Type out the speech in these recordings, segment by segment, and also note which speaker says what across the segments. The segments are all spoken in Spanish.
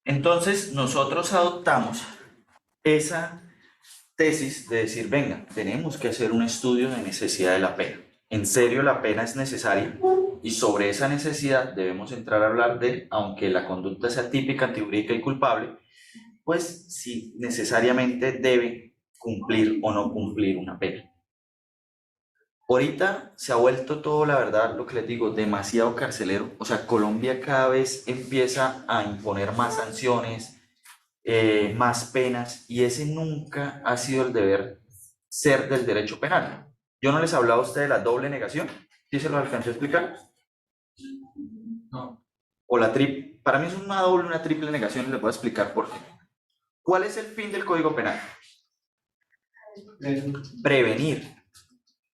Speaker 1: Entonces, nosotros adoptamos esa tesis de decir, venga, tenemos que hacer un estudio de necesidad de la pena. En serio, la pena es necesaria y sobre esa necesidad debemos entrar a hablar de, aunque la conducta sea típica, antijurídica y culpable, pues si necesariamente debe cumplir o no cumplir una pena. Ahorita se ha vuelto todo, la verdad, lo que les digo, demasiado carcelero. O sea, Colombia cada vez empieza a imponer más sanciones, más penas, y ese nunca ha sido el deber ser del derecho penal. Yo no les hablaba a ustedes de la doble negación, ¿sí se los alcancé a explicar? No. O la triple, para mí es una doble, una triple negación y les voy a explicar por qué. ¿Cuál es el fin del Código Penal? Prevenir.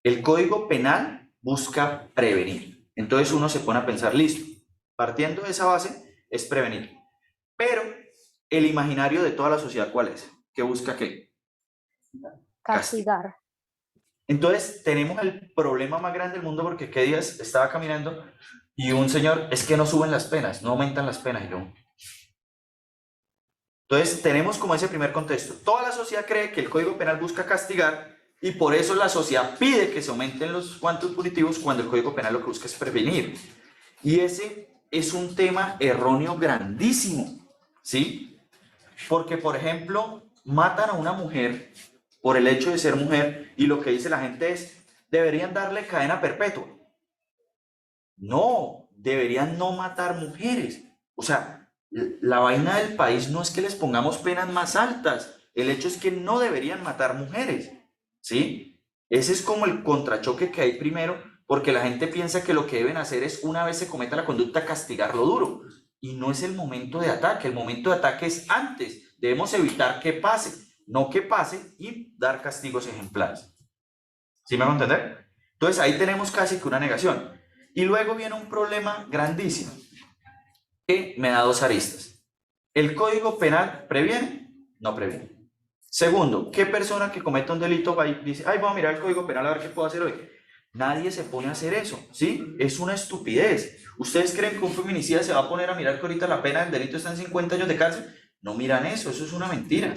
Speaker 1: El Código Penal busca prevenir. Entonces uno se pone a pensar, listo, partiendo de esa base es prevenir. Pero el imaginario de toda la sociedad, ¿cuál es? ¿Qué busca qué?
Speaker 2: Castigar.
Speaker 1: Entonces tenemos el problema más grande del mundo porque qué días estaba caminando y un señor, es que no suben las penas, no aumentan las penas. Y yo. Entonces tenemos como ese primer contexto. Toda la sociedad cree que el Código Penal busca castigar y por eso la sociedad pide que se aumenten los cuantos punitivos cuando el Código Penal lo que busca es prevenir. Y ese es un tema erróneo grandísimo, ¿sí? Porque, por ejemplo, matan a una mujer por el hecho de ser mujer y lo que dice la gente es, deberían darle cadena perpetua. No, deberían no matar mujeres. O sea, la vaina del país no es que les pongamos penas más altas, el hecho es que no deberían matar mujeres, ¿sí? Ese es como el contrachoque que hay primero, porque la gente piensa que lo que deben hacer es, una vez se cometa la conducta, castigarlo duro. Y no es el momento de ataque, el momento de ataque es antes. Debemos evitar que pase, no que pase y dar castigos ejemplares. ¿Sí me van a entender? Entonces ahí tenemos casi que una negación. Y luego viene un problema grandísimo que me da dos aristas. ¿El Código Penal previene? No previene. Segundo, ¿qué persona que cometa un delito va y dice, ay, voy a mirar el Código Penal a ver qué puedo hacer hoy? Nadie se pone a hacer eso, ¿sí? Es una estupidez. ¿Ustedes creen que un feminicida se va a poner a mirar que ahorita la pena del delito está en 50 años de cárcel? No miran eso es una mentira.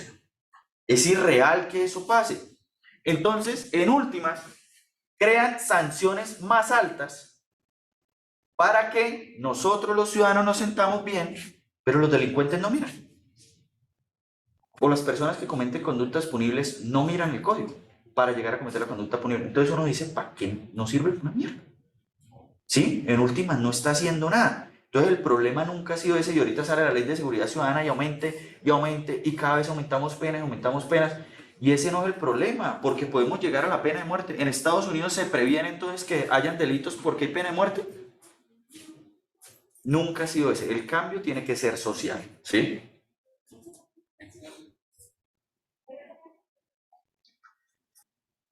Speaker 1: Es irreal que eso pase. Entonces, en últimas, crean sanciones más altas para que nosotros los ciudadanos nos sentamos bien, pero los delincuentes no miran. O las personas que cometen conductas punibles no miran el código para llegar a cometer la conducta punible. Entonces uno dice, ¿para qué no sirve una mierda? ¿Sí? En últimas no está haciendo nada. Entonces el problema nunca ha sido ese y ahorita sale la ley de seguridad ciudadana y aumente y cada vez aumentamos penas. Y ese no es el problema, porque podemos llegar a la pena de muerte. En Estados Unidos se previene entonces que hayan delitos porque hay pena de muerte. Nunca ha sido ese. El cambio tiene que ser social, ¿sí?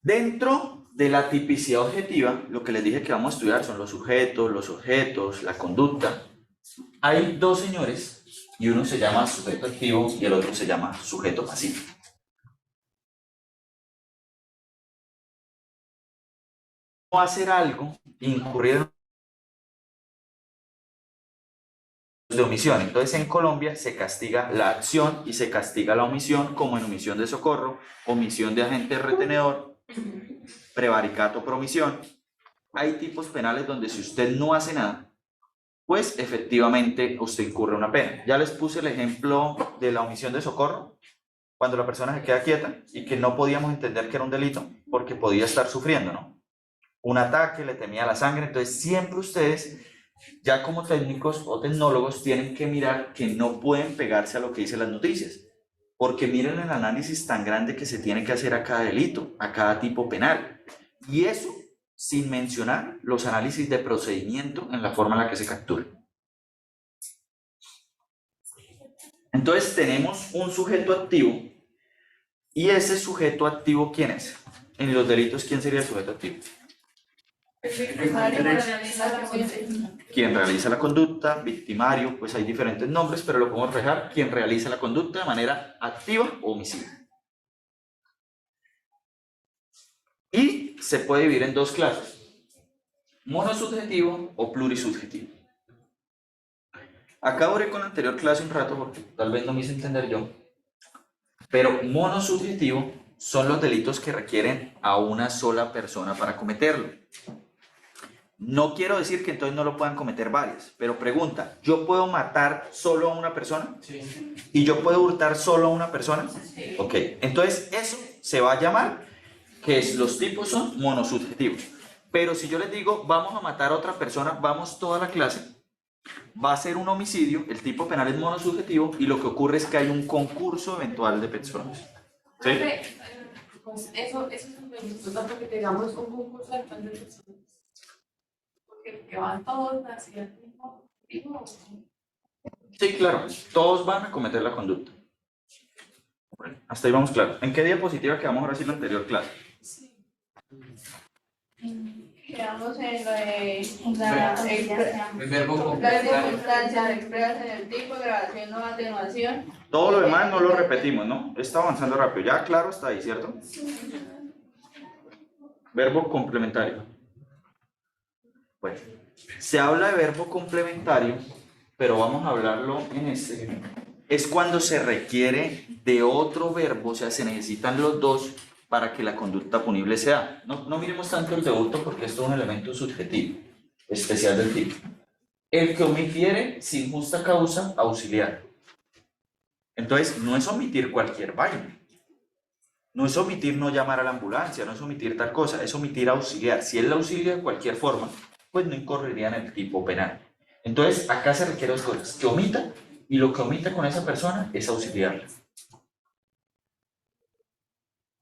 Speaker 1: Dentro de la tipicidad objetiva, lo que les dije que vamos a estudiar son los sujetos, los objetos, la conducta. Hay dos señores y uno se llama sujeto activo y el otro se llama sujeto pasivo. No hacer algo, incurrir en de omisión. Entonces en Colombia se castiga la acción y se castiga la omisión, como en omisión de socorro, omisión de agente retenedor, prevaricato por omisión. Hay tipos penales donde si usted no hace nada, pues efectivamente usted incurre una pena. Ya les puse el ejemplo de la omisión de socorro, cuando la persona se queda quieta y que no podíamos entender que era un delito porque podía estar sufriendo, ¿no? Un ataque, le temía la sangre. Entonces siempre ustedes, ya como técnicos o tecnólogos, tienen que mirar que no pueden pegarse a lo que dicen las noticias, porque miren el análisis tan grande que se tiene que hacer a cada delito, a cada tipo penal, y eso sin mencionar los análisis de procedimiento en la forma en la que se captura. Entonces tenemos un sujeto activo, y ese sujeto activo, ¿quién es? En los delitos, ¿quién sería el sujeto activo? Quien realiza la conducta, victimario, pues hay diferentes nombres, pero lo podemos reflejar, quien realiza la conducta de manera activa o omisiva. Y se puede dividir en dos clases, monosubjetivo o plurisubjetivo. Acá duré con la anterior clase un rato porque tal vez no me hice entender yo, pero monosubjetivo son los delitos que requieren a una sola persona para cometerlo. No quiero decir que entonces no lo puedan cometer varias, pero pregunta, ¿yo puedo matar solo a una persona?
Speaker 3: Sí.
Speaker 1: ¿Y yo puedo hurtar solo a una persona? Sí. Ok, entonces eso se va a llamar, los tipos son monosubjetivos. Pero si yo les digo, vamos a matar a otra persona, vamos toda la clase, va a ser un homicidio, el tipo penal es monosubjetivo y lo que ocurre es que hay un concurso eventual de personas. ¿Sí?
Speaker 4: Pues eso es muy importante porque tengamos un concurso de personas. Porque van todos hacia el mismo objetivo.
Speaker 1: Sí, claro, todos van a cometer la conducta. Bueno, hasta ahí vamos claro. ¿En qué diapositiva quedamos ahora sí en la anterior clase?
Speaker 4: Sí.
Speaker 5: Quedamos en lo de
Speaker 3: El verbo
Speaker 5: las
Speaker 3: complementario.
Speaker 5: circunstancias expresas en el tipo, grabación o atenuación.
Speaker 1: Todo lo demás no lo repetimos, ¿no? Está avanzando rápido. Ya claro está ahí, ¿cierto? Verbo complementario. Bueno, se habla de verbo complementario, pero vamos a hablarlo en este. Es cuando se requiere de otro verbo, o sea, se necesitan los dos para que la conducta punible sea. No miremos tanto el debuto porque esto es un elemento subjetivo, especial del tipo. El que omitiere sin justa causa, auxiliar. Entonces, no es omitir cualquier vaina. No es omitir no llamar a la ambulancia, no es omitir tal cosa, es omitir auxiliar. Si él la auxilia de cualquier forma, pues no incurriría en el tipo penal. Entonces, acá se requiere dos cosas, que omita, y lo que omita con esa persona es auxiliarla.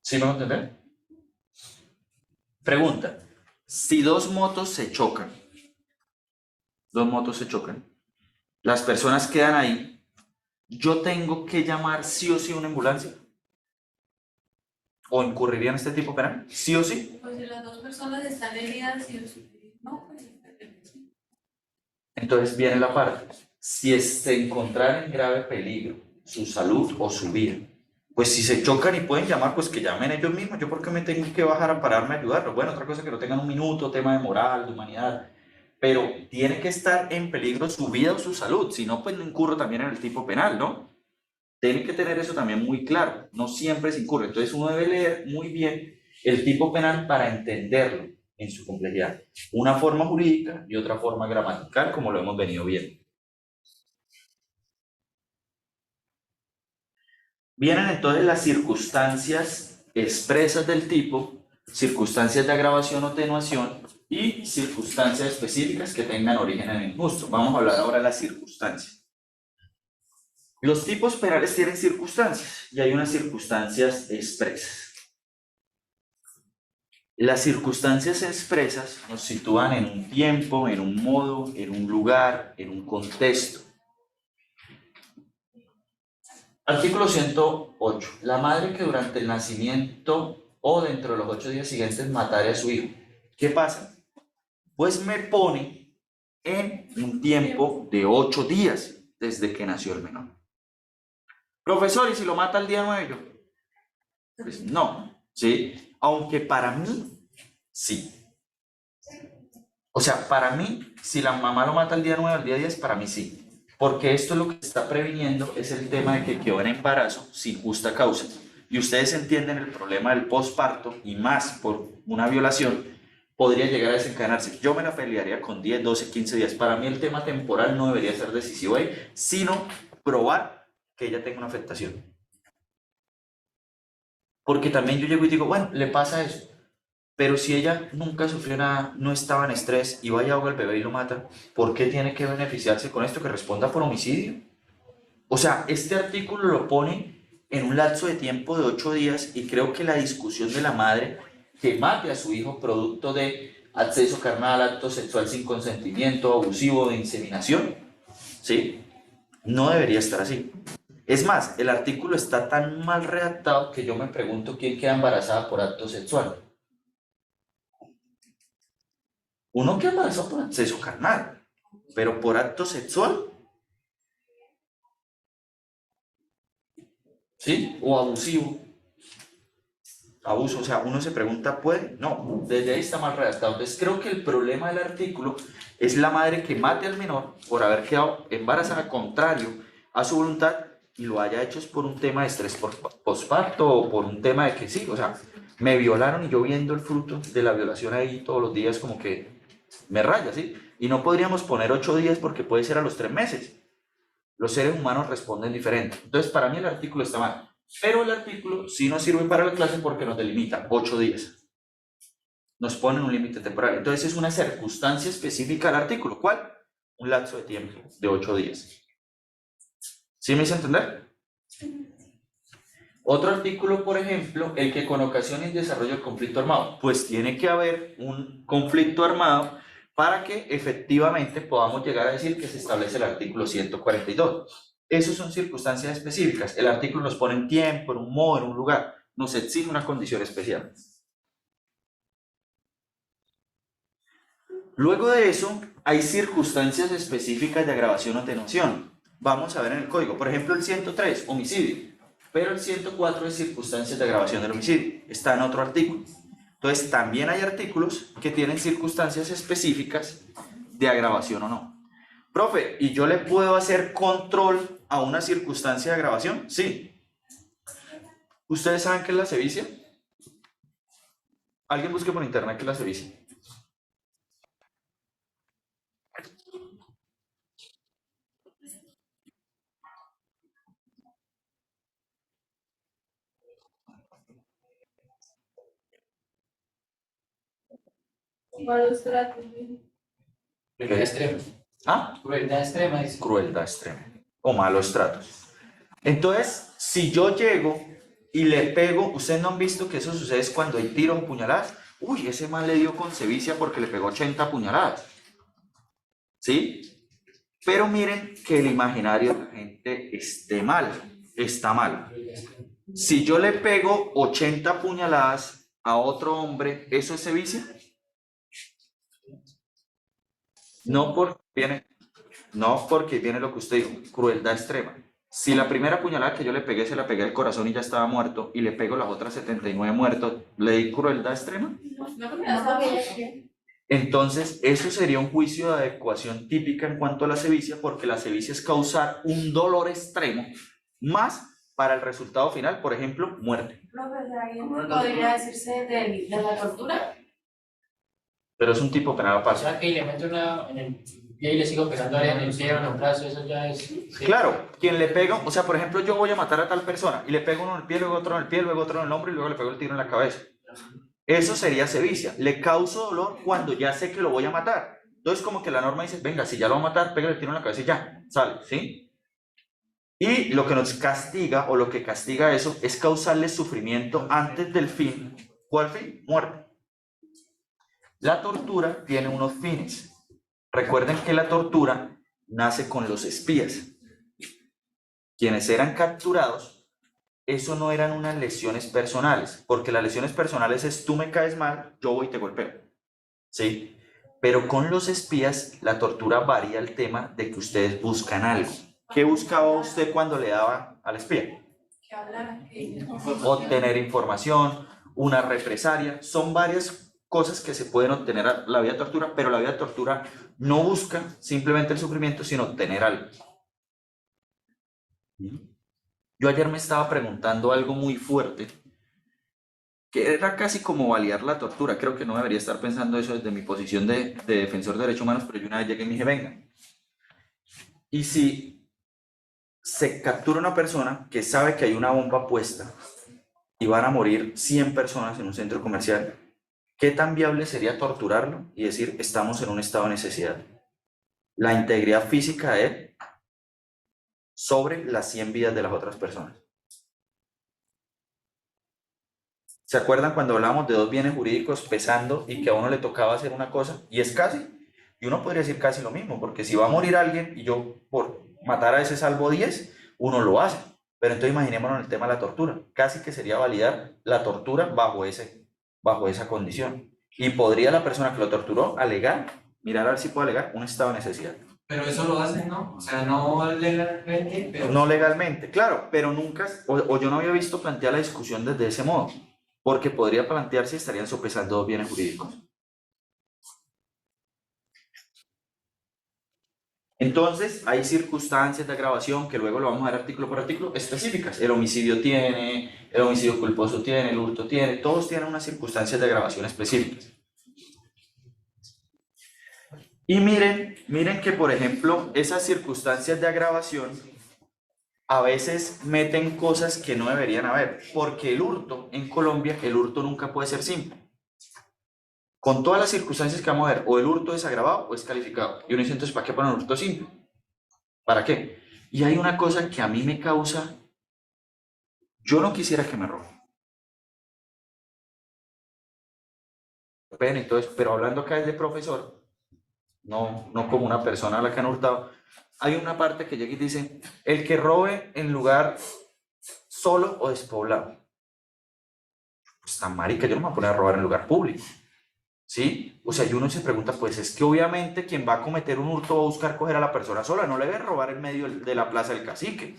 Speaker 1: ¿Sí me va a entender? Pregunta, si dos motos se chocan, las personas quedan ahí, ¿yo tengo que llamar sí o sí una ambulancia? ¿O incurriría en este tipo penal? ¿Sí o sí?
Speaker 4: Pues si las dos personas están heridas y no, pues
Speaker 1: Entonces viene la parte, si se encontrara en grave peligro su salud o su vida, pues si se chocan y pueden llamar, pues que llamen ellos mismos. ¿Yo por qué me tengo que bajar a pararme a ayudarlos? Bueno, otra cosa que no tengan un minuto, tema de moral, de humanidad, pero tiene que estar en peligro su vida o su salud, si no, pues no incurro también en el tipo penal, ¿no? Tienen que tener eso también muy claro, no siempre se incurre. Entonces uno debe leer muy bien el tipo penal para entenderlo en su complejidad. Una forma jurídica y otra forma gramatical, como lo hemos venido viendo. Vienen entonces las circunstancias expresas del tipo, circunstancias de agravación o atenuación y circunstancias específicas que tengan origen en el injusto. Vamos a hablar ahora de las circunstancias. Los tipos penales tienen circunstancias y hay unas circunstancias expresas. Las circunstancias expresas nos sitúan en un tiempo, en un modo, en un lugar, en un contexto. Artículo 108. La madre que durante el nacimiento o dentro de los 8 días siguientes matare a su hijo. ¿Qué pasa? Pues me pone en un tiempo de 8 días desde que nació el menor. Profesor, ¿y si lo mata el día 9 yo? Pues no, ¿sí? Aunque para mí, sí. O sea, para mí, si la mamá lo mata el día 9 o el día 10, para mí sí. Porque esto lo que está previniendo es el tema de que quedó en embarazo sin justa causa. Y ustedes entienden el problema del posparto y más por una violación, podría llegar a desencadenarse. Yo me la pelearía con 10, 12, 15 días. Para mí el tema temporal no debería ser decisivo ahí, sino probar que ella tenga una afectación. Porque también yo llego y digo, bueno, le pasa eso. Pero si ella nunca sufrió nada, no estaba en estrés y vaya a ahogar al bebé y lo mata, ¿por qué tiene que beneficiarse con esto? Que responda por homicidio. O sea, este artículo lo pone en un lapso de tiempo de 8 días y creo que la discusión de la madre que mate a su hijo producto de acceso carnal, acto sexual sin consentimiento, abusivo, de inseminación, ¿sí? No debería estar así. Es más, el artículo está tan mal redactado que yo me pregunto quién queda embarazada por acto sexual. Uno queda embarazado por acceso carnal, pero por acto sexual, ¿sí? O abusivo. Abuso, o sea, uno se pregunta, ¿puede? No, desde ahí está mal redactado. Entonces creo que el problema del artículo es la madre que mate al menor por haber quedado embarazada contrario a su voluntad y lo haya hecho es por un tema de estrés postparto o por un tema de que sí, o sea, me violaron y yo viendo el fruto de la violación ahí todos los días como que me raya, ¿sí? Y no podríamos poner 8 días porque puede ser a los 3 meses. Los seres humanos responden diferente. Entonces, para mí el artículo está mal. Pero el artículo sí nos sirve para la clase porque nos delimita 8 días. Nos ponen un límite temporal. Entonces, es una circunstancia específica del artículo. ¿Cuál? Un lapso de tiempo de 8 días. ¿Sí me hice entender? Otro artículo, por ejemplo, el que con ocasión y desarrollo del conflicto armado. Pues tiene que haber un conflicto armado para que efectivamente podamos llegar a decir que se establece el artículo 142. Esas son circunstancias específicas. El artículo nos pone en tiempo, en un modo, en un lugar. Nos exige una condición especial. Luego de eso, hay circunstancias específicas de agravación o atenuación. Vamos a ver en el código. Por ejemplo, el 103, homicidio. Pero el 104 es circunstancias de agravación del homicidio. Está en otro artículo. Entonces, también hay artículos que tienen circunstancias específicas de agravación o no. Profe, ¿y yo le puedo hacer control a una circunstancia de agravación? Sí. ¿Ustedes saben qué es la sevicia? Alguien busque por internet qué es la sevicia.
Speaker 4: Malos tratos.
Speaker 3: Crueldad extrema.
Speaker 1: ¿Ah?
Speaker 3: Crueldad extrema. Dice.
Speaker 1: Crueldad extrema o malos tratos. Entonces, si yo llego y le pego, ustedes no han visto que eso sucede cuando hay tiros o puñaladas. Uy, ese man le dio con sevicia porque le pegó 80 puñaladas. ¿Sí? Pero miren que el imaginario de la gente está mal. Si yo le pego 80 puñaladas a otro hombre, ¿eso es sevicia? No porque viene lo que usted dijo, crueldad extrema. Si la primera puñalada que yo le pegué se la pegué al corazón y ya estaba muerto, y le pego las otras 79 muertos, ¿le di crueldad extrema? Entonces, eso sería un juicio de adecuación típica en cuanto a la sevicia, porque la sevicia es causar un dolor extremo, más para el resultado final, por ejemplo, muerte.
Speaker 4: Profesor, ¿podría decirse de la tortura?
Speaker 1: Pero es un tipo penal
Speaker 3: O
Speaker 1: aparte.
Speaker 3: sea que le meto una en el pie y le sigo pegando área en el pie o en el brazo, eso ya es. Sí.
Speaker 1: Claro, quien le pega, o sea, por ejemplo, yo voy a matar a tal persona y le pego uno en el pie, luego otro en el pie, luego otro en el hombro y luego le pego el tiro en la cabeza. Eso sería sevicia. Le causo dolor cuando ya sé que lo voy a matar. Entonces, como que la norma dice, venga, si ya lo va a matar, pégale el tiro en la cabeza y ya, sale, ¿sí? Y lo que nos castiga, o lo que castiga eso, es causarle sufrimiento antes del fin. ¿Cuál fin? Muerte. La tortura tiene unos fines. Recuerden que la tortura nace con los espías. Quienes eran capturados, eso no eran unas lesiones personales, porque las lesiones personales es tú me caes mal, yo voy y te golpeo. ¿Sí? Pero con los espías, la tortura varía el tema de que ustedes buscan algo. ¿Qué buscaba usted cuando le daba al espía?
Speaker 4: Que hablara, que
Speaker 1: Obtener información, una represalia, son varias cosas que se pueden obtener a la vía de tortura, pero la vía de tortura no busca simplemente el sufrimiento, sino obtener algo. Yo ayer me estaba preguntando algo muy fuerte, que era casi como validar la tortura. Creo que no debería estar pensando eso desde mi posición de defensor de derechos humanos, pero yo una vez llegué y me dije, venga, y si se captura una persona que sabe que hay una bomba puesta y van a morir 100 personas en un centro comercial, ¿qué tan viable sería torturarlo y decir, estamos en un estado de necesidad? La integridad física de él sobre las 100 vidas de las otras personas. ¿Se acuerdan cuando hablábamos de dos bienes jurídicos pesando y que a uno le tocaba hacer una cosa? Y es casi, y uno podría decir casi lo mismo, porque si va a morir alguien y yo por matar a ese salvo 10, uno lo hace. Pero entonces imaginémonos el tema de la tortura. Casi que sería validar la tortura bajo esa condición. Y podría la persona que lo torturó alegar, mirar a ver si puede alegar un estado de necesidad.
Speaker 3: Pero eso lo hacen, ¿no? O sea, no legalmente, pero...
Speaker 1: No legalmente, claro, pero nunca, o yo no había visto plantear la discusión desde ese modo, porque podría plantear si estarían sopesando dos bienes jurídicos. Entonces, hay circunstancias de agravación que luego lo vamos a ver artículo por artículo específicas. El homicidio tiene, el homicidio culposo tiene, el hurto tiene, todos tienen unas circunstancias de agravación específicas. Y miren que, por ejemplo, esas circunstancias de agravación a veces meten cosas que no deberían haber, porque el hurto en Colombia, el hurto nunca puede ser simple. Con todas las circunstancias que vamos a ver, o el hurto es agravado o es calificado. Y uno dice, entonces, ¿para qué poner un hurto simple? ¿Para qué? Y hay una cosa que a mí me causa, yo no quisiera que me roben. Pena y todo eso, pero hablando acá de profesor, no como una persona a la que han hurtado, hay una parte que llega y dice, el que robe en lugar solo o despoblado. Pues tan marica, yo no me voy a poner a robar en lugar público. ¿Sí? O sea, y uno se pregunta, pues es que obviamente quien va a cometer un hurto va a buscar coger a la persona sola, no le debe robar en medio de la plaza del cacique.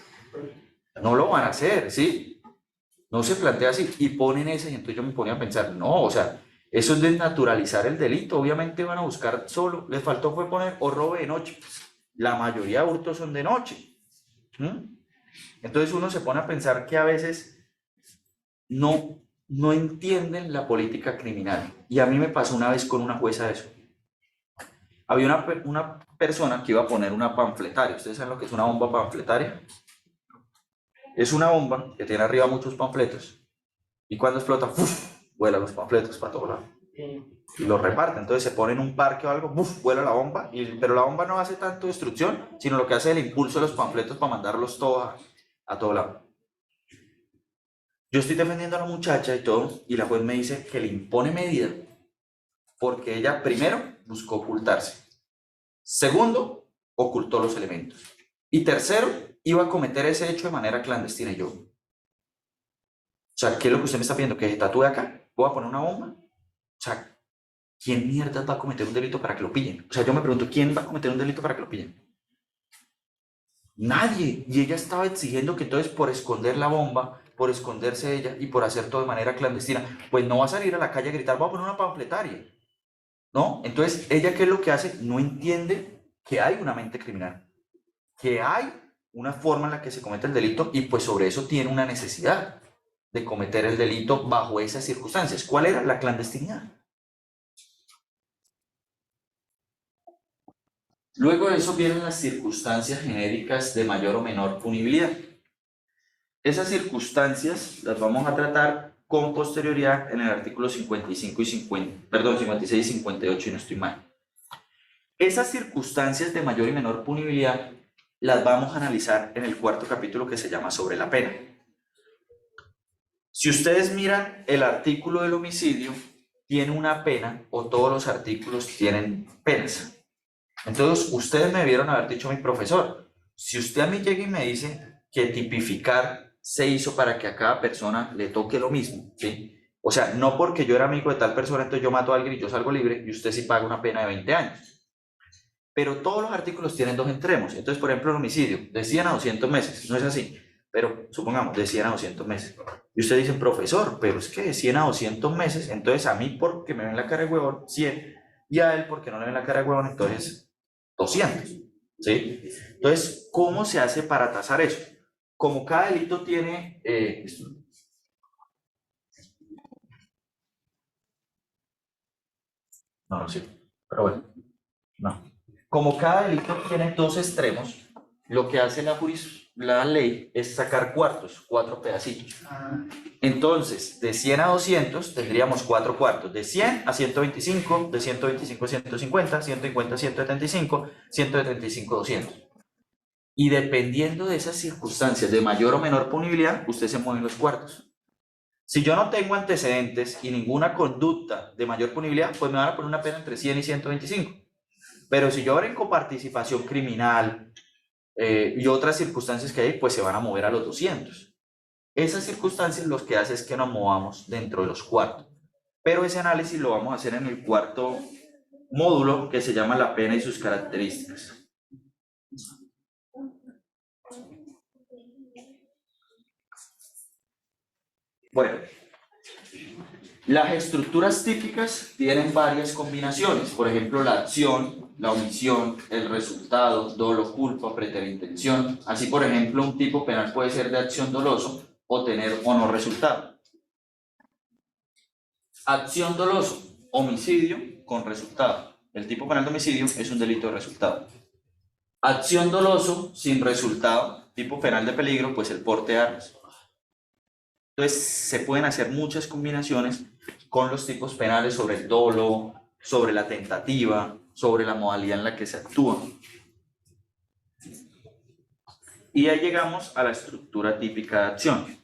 Speaker 1: No lo van a hacer, ¿sí? No se plantea así. Y ponen ese, y entonces yo me ponía a pensar, no, o sea, eso es desnaturalizar el delito. Obviamente van a buscar solo. Les faltó fue poner o robe de noche. La mayoría de hurtos son de noche. Entonces uno se pone a pensar que a veces no entienden la política criminal. Y a mí me pasó una vez con una jueza eso. Había una persona que iba a poner una panfletaria. ¿Ustedes saben lo que es una bomba panfletaria? Es una bomba que tiene arriba muchos panfletos. Y cuando explota, ¡uf!, vuelan los panfletos para todos lados. Y los reparten. Entonces se pone en un parque o algo, ¡uf!, vuela la bomba. Pero la bomba no hace tanto destrucción, sino lo que hace es el impulso de los panfletos para mandarlos todos a todo lado. Yo estoy defendiendo a la muchacha y todo, y la juez me dice que le impone medida porque ella, primero, buscó ocultarse. Segundo, ocultó los elementos. Y tercero, iba a cometer ese hecho de manera clandestina. Y yo, o sea, ¿qué es lo que usted me está pidiendo? ¿Que se tatúe acá? ¿Voy a poner una bomba? O sea, ¿quién mierda va a cometer un delito para que lo pillen? O sea, yo me pregunto, ¿quién va a cometer un delito para que lo pillen? Nadie. Y ella estaba exigiendo que entonces por esconder la bomba, por esconderse ella y por hacer todo de manera clandestina, pues no va a salir a la calle a gritar, voy a poner una panfletaria, ¿no? Entonces, ¿ella qué es lo que hace? No entiende que hay una mente criminal, que hay una forma en la que se comete el delito y pues sobre eso tiene una necesidad de cometer el delito bajo esas circunstancias. ¿Cuál era? La clandestinidad. Luego de eso vienen las circunstancias genéricas de mayor o menor punibilidad. Esas circunstancias las vamos a tratar con posterioridad en el artículo 55 y 50, perdón, 56 y 58, y no estoy mal. Esas circunstancias de mayor y menor punibilidad las vamos a analizar en el cuarto capítulo que se llama sobre la pena. Si ustedes miran el artículo del homicidio, tiene una pena, o todos los artículos tienen penas. Entonces, ustedes me debieron haber dicho, mi profesor, si usted a mí llega y me dice que tipificar se hizo para que a cada persona le toque lo mismo, ¿sí? O sea, no porque yo era amigo de tal persona, entonces yo mato a alguien y yo salgo libre y usted sí paga una pena de 20 años. Pero todos los artículos tienen dos extremos. Entonces, por ejemplo, el homicidio, de 100 a 200 meses, no es así, pero supongamos, de 100 a 200 meses. Y usted dice, profesor, pero es que de 100 a 200 meses, entonces a mí porque me ven la cara de huevón, 100, y a él porque no le ven la cara de huevón, entonces 200, ¿sí? Entonces, ¿cómo se hace para tasar eso? Como cada delito tiene... no, sí, pero bueno, no. Como cada delito tiene dos extremos, lo que hace la ley es sacar cuartos, 4 pedacitos. Entonces, de 100 a 200 tendríamos 4 cuartos, de 100 a 125, de 125 a 150, 150 a 175, 175 a 200. Y dependiendo de esas circunstancias de mayor o menor punibilidad, usted se mueve en los cuartos. Si yo no tengo antecedentes y ninguna conducta de mayor punibilidad, pues me van a poner una pena entre 100 y 125. Pero si yo brinco participación criminal y otras circunstancias que hay, pues se van a mover a los 200. Esas circunstancias lo que hace es que nos movamos dentro de los cuartos. pero ese análisis lo vamos a hacer en el cuarto módulo que se llama la pena y sus características. Bueno, las estructuras típicas tienen varias combinaciones, por ejemplo la acción, la omisión, el resultado, dolo, culpa, preterintención. Así, por ejemplo, un tipo penal puede ser de acción doloso o tener o no resultado. Acción doloso, homicidio con resultado. El tipo penal de homicidio es un delito de resultado. Acción doloso sin resultado, tipo penal de peligro, pues el porte de armas. Entonces se pueden hacer muchas combinaciones con los tipos penales sobre el dolo, sobre la tentativa, sobre la modalidad en la que se actúa. Y ahí llegamos a la estructura típica de acción.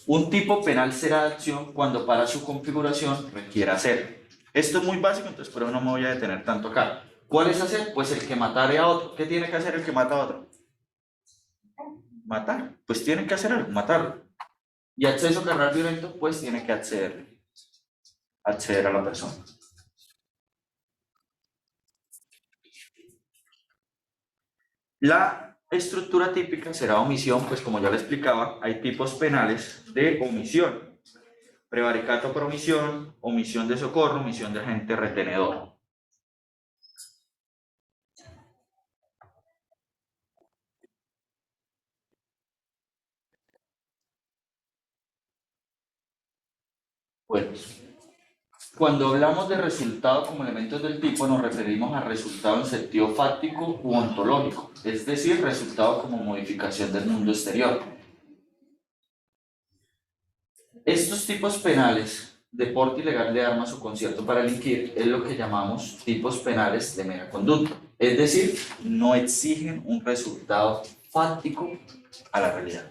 Speaker 1: Un tipo penal será de acción cuando para su configuración requiera hacer. Esto es muy básico, entonces por eso no me voy a detener tanto acá. ¿Cuál es hacer? Pues el que matare a otro. ¿Qué tiene que hacer el que mata a otro? Matar. Pues tiene que hacer algo, matarlo. Y acceso carnal violento, pues tiene que acceder a la persona. La estructura típica será omisión, pues como ya le explicaba, hay tipos penales de omisión. Prevaricato por omisión, omisión de socorro, omisión de agente retenedor. Bueno, cuando hablamos de resultado como elementos del tipo, nos referimos a resultado en sentido fáctico u ontológico, es decir, resultado como modificación del mundo exterior. Estos tipos penales de porte ilegal de armas o concierto para delinquir es lo que llamamos tipos penales de mera conducta, es decir, no exigen un resultado fáctico a la realidad.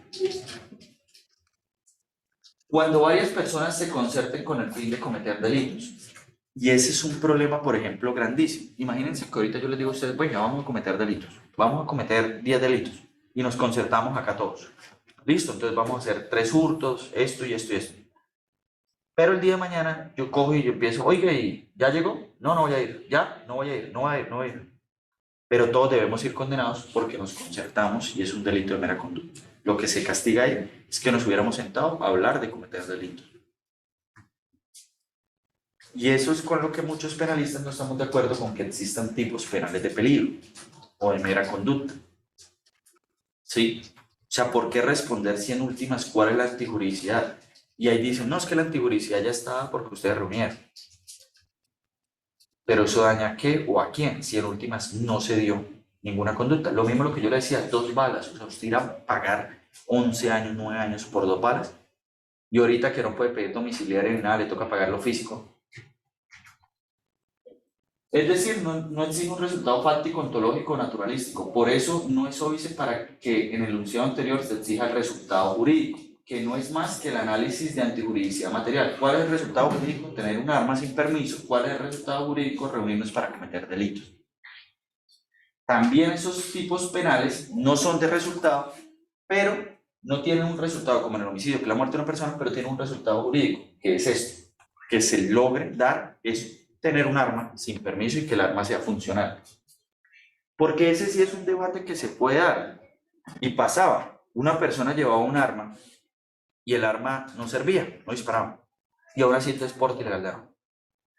Speaker 1: Cuando varias personas se concerten con el fin de cometer delitos, y ese es un problema, por ejemplo, grandísimo. Imagínense que ahorita yo les digo a ustedes, venga, vamos a cometer delitos, vamos a cometer 10 delitos, y nos concertamos acá todos. Listo, entonces vamos a hacer 3 hurtos, esto y esto y esto. Pero el día de mañana yo cojo y yo empiezo, oiga, ¿y ya llegó? No, no voy a ir, ya, no voy a ir, no voy a ir, no voy a ir. Pero todos debemos ir condenados porque nos concertamos y es un delito de mera conducta. Lo que se castiga ahí es que nos hubiéramos sentado a hablar de cometer delitos. Y eso es con lo que muchos penalistas no estamos de acuerdo con que existan tipos penales de peligro o de mera conducta. ¿Sí? O sea, ¿por qué responder si en últimas cuál es la antijuridicidad? Y ahí dicen, no, es que la antijuridicidad ya estaba porque ustedes reunieron. Pero eso daña a qué o a quién, si en últimas no se dio ninguna conducta. Lo mismo lo que yo le decía, 2 balas, o sea, usted irá a pagar 11 años, 9 años por 2 balas, y ahorita que no puede pedir domiciliario ni nada, le toca pagar lo físico. Es decir, no exige un resultado fáctico, ontológico, naturalístico. Por eso no es óbice para que en el enunciado anterior se exija el resultado jurídico, que no es más que el análisis de antijuridicidad material. ¿Cuál es el resultado jurídico? Tener un arma sin permiso. ¿Cuál es el resultado jurídico? Reunirnos para cometer delitos. También esos tipos penales no son de resultado, pero no tienen un resultado como en el homicidio, que es la muerte de una persona, pero tienen un resultado jurídico, que es esto, que se logre dar eso, tener un arma sin permiso y que el arma sea funcional. Porque ese sí es un debate que se puede dar. Y pasaba, una persona llevaba un arma y el arma no servía, no disparaba. Y ahora sí es porte ilegal de arma.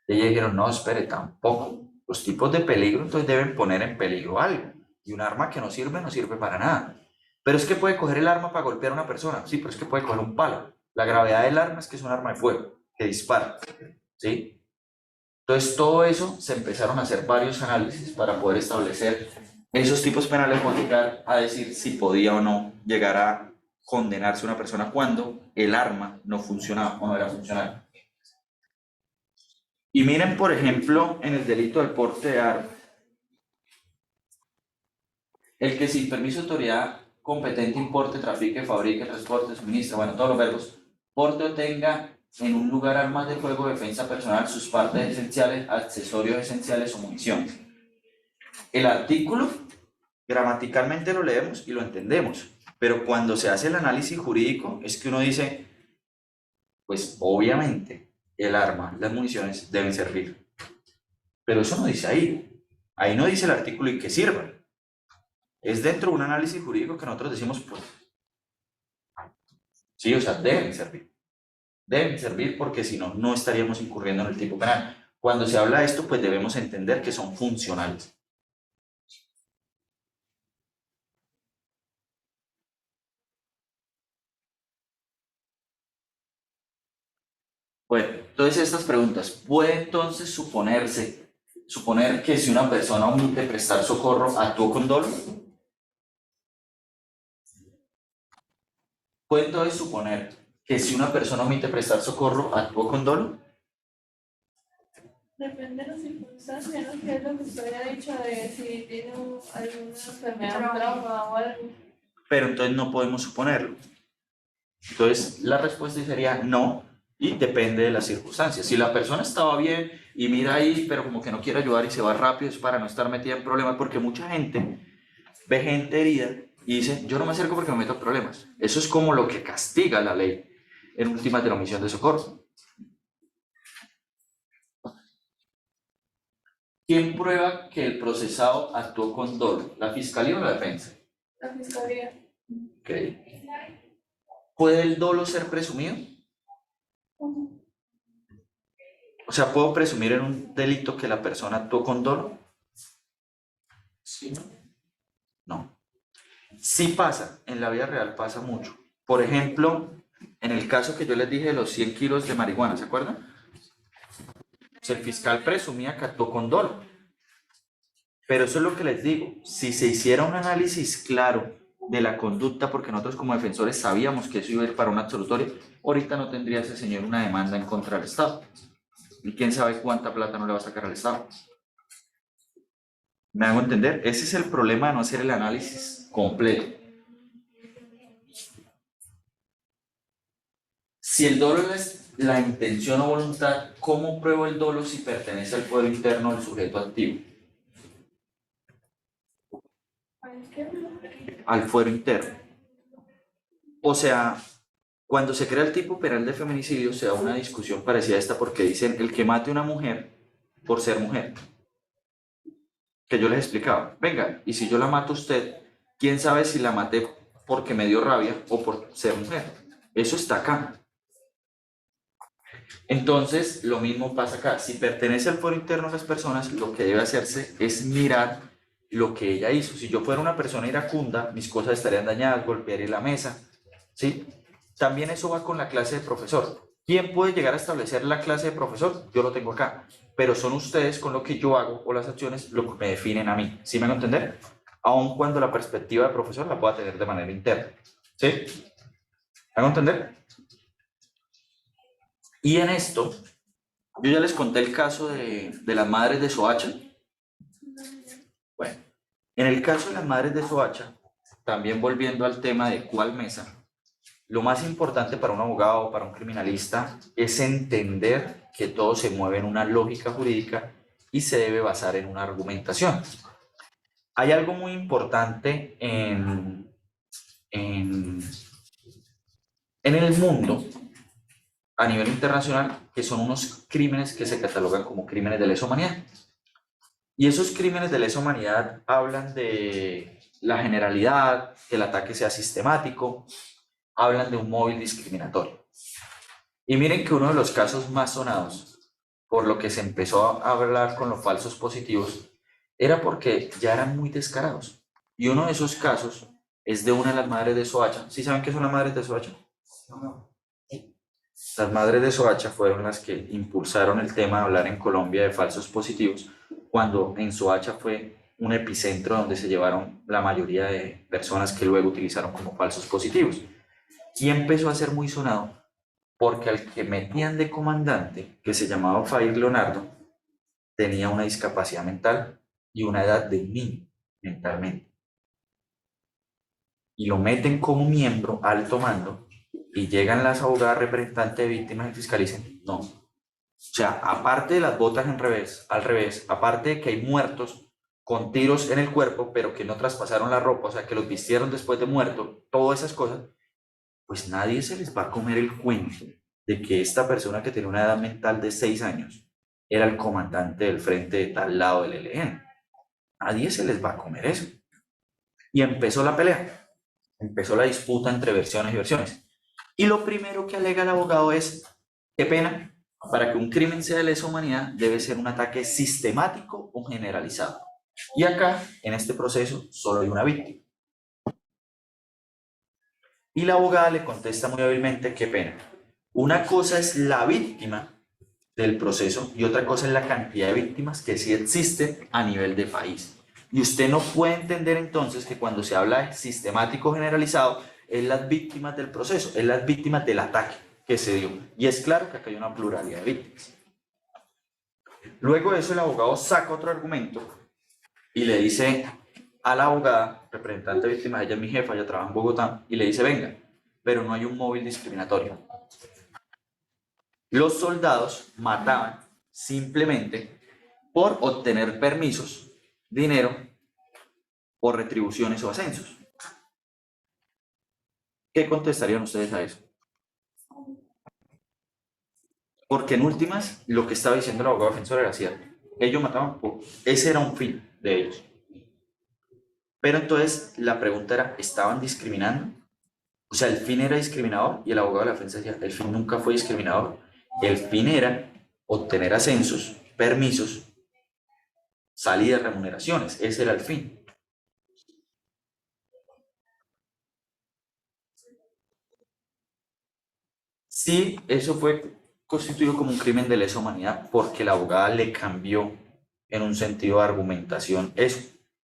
Speaker 1: Y ellos dijeron, no, espere, tampoco. Los tipos de peligro entonces deben poner en peligro algo. Y un arma que no sirve para nada. Pero es que puede coger el arma para golpear a una persona. Sí, pero es que puede coger un palo. La gravedad del arma es que es un arma de fuego, que dispara. ¿Sí? Entonces todo eso se empezaron a hacer varios análisis para poder establecer esos tipos penales, o llegar a decir si podía o no llegar a condenarse una persona cuando el arma no funcionaba o no era funcional. Y miren, por ejemplo, en el delito del porte de arma, el que sin permiso de autoridad competente importe, trafique, fabrique, transporte, suministre, bueno, todos los verbos, porte o tenga en un lugar armas de fuego, defensa personal, sus partes esenciales, accesorios esenciales o municiones. El artículo, gramaticalmente lo leemos y lo entendemos, pero cuando se hace el análisis jurídico es que uno dice, pues obviamente, el arma, las municiones deben servir. Pero eso no dice ahí. Ahí no dice el artículo y que sirva. Es dentro de un análisis jurídico que nosotros decimos, pues, sí, o sea, deben servir. Deben servir porque si no, no estaríamos incurriendo en el tipo penal. Cuando se habla de esto, pues debemos entender que son funcionales. Bueno, entonces estas preguntas, ¿puede entonces suponer que si una persona omite prestar socorro, actuó con dolo? ¿Puede entonces suponer que si una persona omite prestar socorro, actuó con dolo?
Speaker 5: Depende de las circunstancias, ¿no? Que es lo que usted había dicho de si tiene alguna enfermedad, trauma o algo.
Speaker 1: Pero entonces no podemos suponerlo. Entonces la respuesta sería no, y depende de las circunstancias. Si la persona estaba bien y mira ahí, pero como que no quiere ayudar y se va rápido, es para no estar metida en problemas, porque mucha gente ve gente herida y dice, yo no me acerco porque me meto en problemas. Eso es como lo que castiga la ley en últimas de la omisión de socorro. ¿Quién prueba que el procesado actuó con dolo? ¿La fiscalía o la defensa?
Speaker 5: La fiscalía.
Speaker 1: Ok. ¿Puede el dolo ser presumido? O sea, ¿puedo presumir en un delito que la persona actuó con dolo? Sí, ¿no? No. Sí pasa, en la vida real pasa mucho. Por ejemplo, en el caso que yo les dije de los 100 kilos de marihuana, ¿se acuerdan? Pues el fiscal presumía que actuó con dolo. Pero eso es lo que les digo, si se hiciera un análisis claro de la conducta, porque nosotros como defensores sabíamos que eso iba a ir para un absolutorio, ahorita no tendría ese señor una demanda en contra del Estado. Y quién sabe cuánta plata no le va a sacar al Estado. ¿Me hago entender? Ese es el problema de no hacer el análisis completo. Si el dolo es la intención o voluntad, ¿cómo pruebo el dolo si pertenece al fuero interno del sujeto activo? Al fuero interno. O sea, cuando se crea el tipo penal de feminicidio se da una discusión parecida a esta porque dicen el que mate a una mujer por ser mujer. Que yo les explicaba, venga, y si yo la mato a usted, ¿quién sabe si la maté porque me dio rabia o por ser mujer? Eso está acá. Entonces, lo mismo pasa acá. Si pertenece al fuero interno de las personas, lo que debe hacerse es mirar lo que ella hizo. Si yo fuera una persona iracunda, mis cosas estarían dañadas, golpearía la mesa, ¿sí? También eso va con la clase de profesor. ¿Quién puede llegar a establecer la clase de profesor? Yo lo tengo acá. Pero son ustedes con lo que yo hago o las acciones lo que me definen a mí. ¿Sí me van a entender? Aun cuando la perspectiva de profesor la pueda tener de manera interna. ¿Sí? ¿Me van a entender? Y en esto, yo ya les conté el caso de las madres de Soacha. Bueno, en el caso de las madres de Soacha, también volviendo al tema de cuál mesa, lo más importante para un abogado o para un criminalista es entender que todo se mueve en una lógica jurídica y se debe basar en una argumentación. Hay algo muy importante en el mundo a nivel internacional, que son unos crímenes que se catalogan como crímenes de lesa humanidad. Y esos crímenes de lesa humanidad hablan de la generalidad, que el ataque sea sistemático, hablan de un móvil discriminatorio. Y miren que uno de los casos más sonados, por lo que se empezó a hablar con los falsos positivos, era porque ya eran muy descarados. Y uno de esos casos es de una de las madres de Soacha. ¿Sí saben qué son las madres de Soacha? No. Las madres de Soacha fueron las que impulsaron el tema de hablar en Colombia de falsos positivos, cuando en Soacha fue un epicentro donde se llevaron la mayoría de personas que luego utilizaron como falsos positivos. Y empezó a ser muy sonado porque al que metían de comandante, que se llamaba Fair Leonardo, tenía una discapacidad mental y una edad de un niño mentalmente. Y lo meten como miembro alto mando y llegan las abogadas representantes de víctimas y fiscalizan. No. O sea, aparte de las botas al revés, aparte de que hay muertos con tiros en el cuerpo, pero que no traspasaron la ropa, o sea, que los vistieron después de muerto, todas esas cosas, pues nadie se les va a comer el cuento de que esta persona que tenía una edad mental de 6 años era el comandante del frente de tal lado del ELN. Nadie se les va a comer eso. Y empezó la pelea, empezó la disputa entre versiones y versiones. Y lo primero que alega el abogado es, qué pena, para que un crimen sea de lesa humanidad debe ser un ataque sistemático o generalizado. Y acá, en este proceso, solo hay una víctima. Y la abogada le contesta muy hábilmente, qué pena. Una cosa es la víctima del proceso y otra cosa es la cantidad de víctimas que sí existen a nivel de país. Y usted no puede entender entonces que cuando se habla de sistemático generalizado es las víctimas del proceso, es las víctimas del ataque que se dio. Y es claro que acá hay una pluralidad de víctimas. Luego de eso el abogado saca otro argumento y le dice a la abogada, representante de víctimas, ella es mi jefa, ella trabaja en Bogotá, y le dice, venga, pero no hay un móvil discriminatorio. Los soldados mataban simplemente por obtener permisos, dinero o retribuciones o ascensos. ¿Qué contestarían ustedes a eso? Porque en últimas, lo que estaba diciendo el abogado defensor era cierto. Ellos mataban por... Ese era un fin de ellos. Pero entonces la pregunta era, ¿estaban discriminando? O sea, el fin era discriminador y el abogado de la defensa decía, el fin nunca fue discriminador. El fin era obtener ascensos, permisos, salidas, remuneraciones. Ese era el fin. Sí, eso fue constituido como un crimen de lesa humanidad porque la abogada le cambió en un sentido de argumentación eso.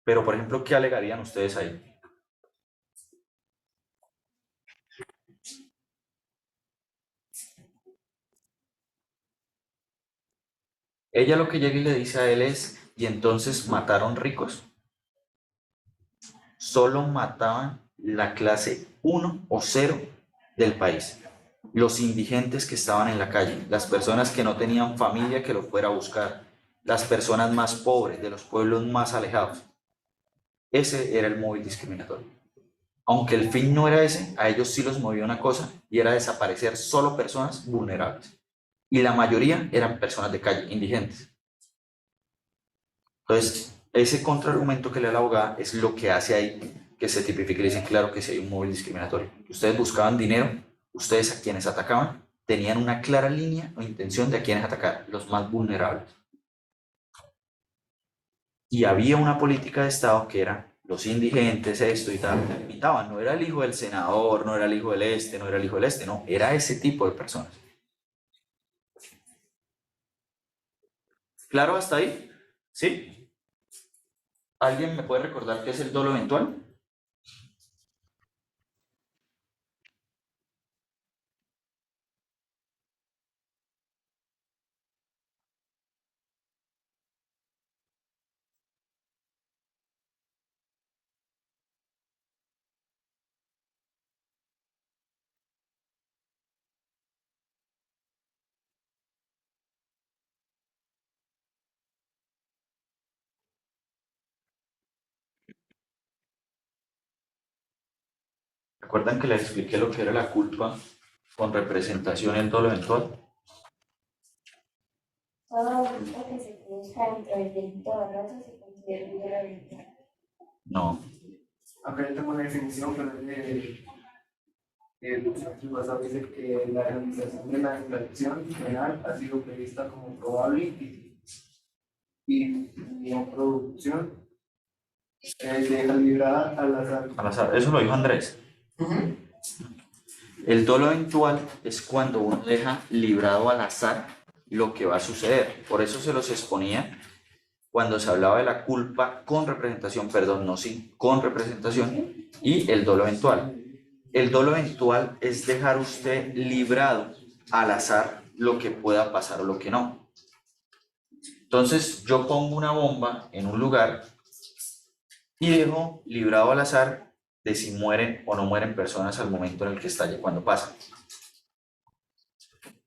Speaker 1: Pero, por ejemplo, ¿qué alegarían ustedes ahí? Ella lo que llega y le dice a él es, ¿y entonces mataron ricos? Solo mataban la clase 1 o 0 del país. Los indigentes que estaban en la calle, las personas que no tenían familia que los fuera a buscar, las personas más pobres de los pueblos más alejados. Ese era el móvil discriminatorio. Aunque el fin no era ese, a ellos sí los movía una cosa y era desaparecer solo personas vulnerables. Y la mayoría eran personas de calle, indigentes. Entonces, ese contraargumento que le da la abogada es lo que hace ahí que se tipifique y le dicen claro que si hay un móvil discriminatorio. Ustedes buscaban dinero, ustedes a quienes atacaban tenían una clara línea o intención de a quienes atacar, los más vulnerables. Y había una política de Estado que era los indigentes, esto y tal, que limitaban. No era el hijo del senador, no era el hijo del este, no era el hijo del este, no, era ese tipo de personas. ¿Claro hasta ahí? ¿Sí? ¿Alguien me puede recordar qué es el dolo eventual? ¿Recuerdan que les expliqué lo que era la culpa con representación en dolo eventual?
Speaker 2: Todo lo que se produzca dentro del delito doloso se considera un dolo eventual.
Speaker 1: No.
Speaker 6: Acá yo tengo una definición, pero el pasado dice que la realización de la infracción penal ha sido prevista como probable y en producción deja librada al azar.
Speaker 1: Al azar, eso lo dijo Andrés. El dolo eventual es cuando uno deja librado al azar lo que va a suceder. Por eso se los exponía cuando se hablaba de la culpa con representación, perdón, no sí, con representación y el dolo eventual. El dolo eventual es dejar usted librado al azar lo que pueda pasar o lo que no. Entonces yo pongo una bomba en un lugar y dejo librado al azar de si mueren o no mueren personas al momento en el que estalle, cuando pasa.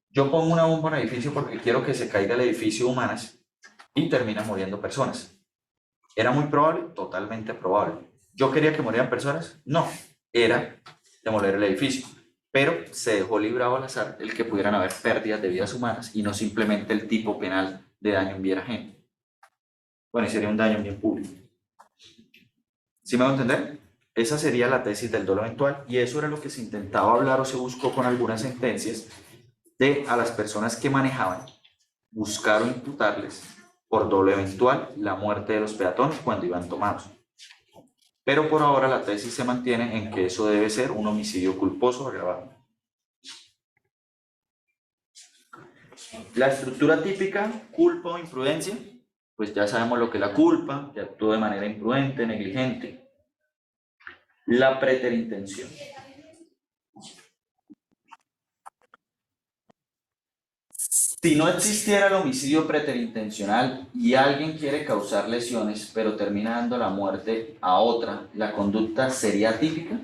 Speaker 1: Yo pongo una bomba en el edificio porque quiero que se caiga el edificio humanas y terminan muriendo personas. ¿Era muy probable? Totalmente probable. ¿Yo quería que murieran personas? No, era demoler el edificio. pero se dejó librado al azar el que pudieran haber pérdidas de vidas humanas y no simplemente el tipo penal de daño en bien ajeno. Bueno, y sería un daño en bien público. ¿Sí me va a entender? Esa sería la tesis del dolo eventual y eso era lo que se intentaba hablar o se buscó con algunas sentencias de a las personas que manejaban, buscar o imputarles por dolo eventual la muerte de los peatones cuando iban tomados. Pero por ahora la tesis se mantiene en que eso debe ser un homicidio culposo agravado. La estructura típica, culpa o imprudencia, pues ya sabemos lo que es la culpa, que actuó de manera imprudente, negligente. La preterintención. Si no existiera el homicidio preterintencional y alguien quiere causar lesiones, pero termina dando la muerte a otra, ¿la conducta sería típica?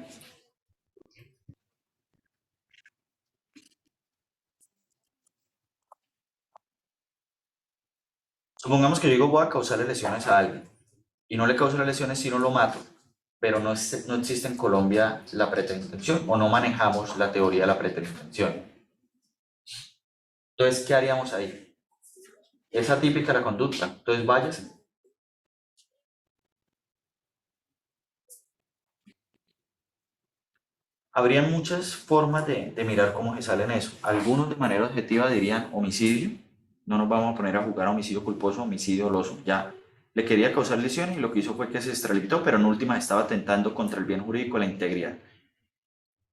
Speaker 1: Supongamos que yo digo voy a causarle lesiones a alguien y no le causo las lesiones sino lo mato, pero no existe en Colombia la preterintención o no manejamos la teoría de la preterintención. Entonces, ¿qué haríamos ahí? Es atípica la conducta, entonces váyase. Habría muchas formas de mirar cómo se sale en eso. Algunos de manera objetiva dirían homicidio, no nos vamos a poner a jugar a homicidio culposo, homicidio doloso, ya le quería causar lesiones y lo que hizo fue que se extralimitó, pero en última estaba atentando contra el bien jurídico, la integridad.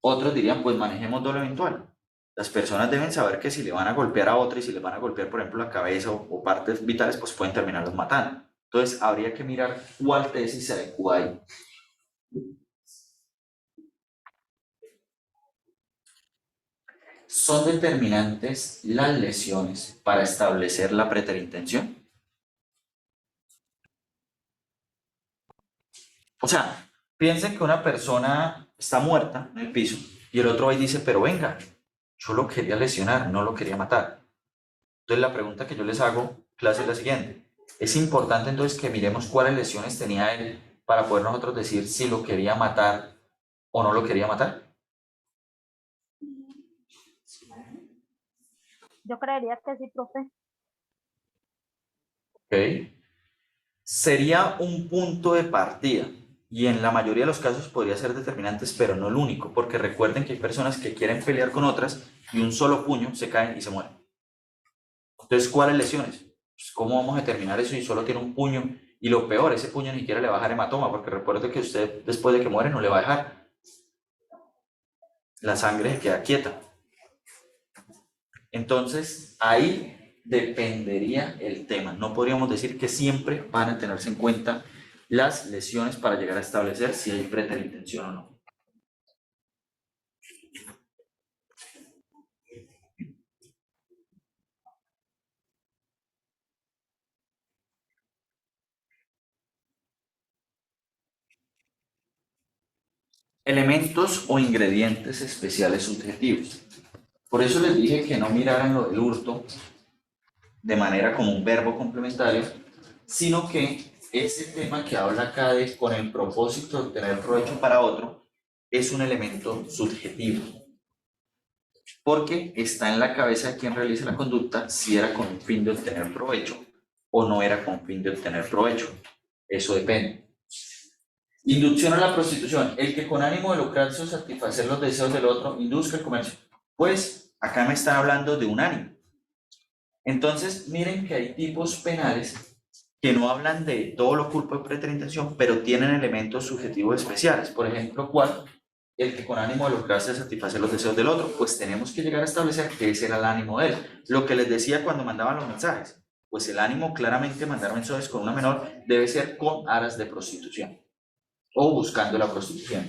Speaker 1: Otros dirían, pues manejemos dolo eventual. Las personas deben saber que si le van a golpear a otro y si le van a golpear, por ejemplo, la cabeza o partes vitales, pues pueden terminarlos matando. Entonces, habría que mirar cuál tesis se adecua ahí. ¿Son determinantes las lesiones para establecer la preterintención? O sea, piensen que una persona está muerta en el piso y el otro va y dice, pero venga, yo lo quería lesionar, no lo quería matar. Entonces la pregunta que yo les hago, clase, es la siguiente. Es importante entonces que miremos cuáles lesiones tenía él para poder nosotros decir si lo quería matar o no lo quería matar.
Speaker 7: Yo creería que sí, profe.
Speaker 1: ¿Ok? Sería un punto de partida y en la mayoría de los casos podría ser determinantes, pero no el único, porque recuerden que hay personas que quieren pelear con otras y un solo puño se caen y se mueren. Entonces, ¿cuáles lesiones? Pues, ¿cómo vamos a determinar eso si solo tiene un puño? Y lo peor, ese puño ni siquiera le va a dejar hematoma, porque recuerde que usted después de que muere no le va a dejar. La sangre se queda quieta. Entonces, ahí dependería el tema. No podríamos decir que siempre van a tenerse en cuenta las lesiones para llegar a establecer si hay preterintención o no. Elementos o ingredientes especiales subjetivos. Por eso les dije que no miraran lo del hurto de manera como un verbo complementario, sino que ese tema que habla acá de con el propósito de obtener provecho para otro es un elemento subjetivo, porque está en la cabeza de quien realiza la conducta si era con un fin de obtener provecho o no era con fin de obtener provecho. Eso depende. Inducción a la prostitución. El que con ánimo de lucrarse o satisfacer los deseos del otro induzca el comercio. Pues acá me están hablando de un ánimo. Entonces, miren que hay tipos penales que no hablan de todo lo culpa de preterintención, pero tienen elementos subjetivos especiales. Por ejemplo, ¿cuál? El que con ánimo de lucrarse satisfacer los deseos del otro. Pues tenemos que llegar a establecer que ese era el ánimo de él. Lo que les decía cuando mandaban los mensajes. Pues el ánimo, claramente, mandar mensajes con una menor debe ser con aras de prostitución o buscando la prostitución.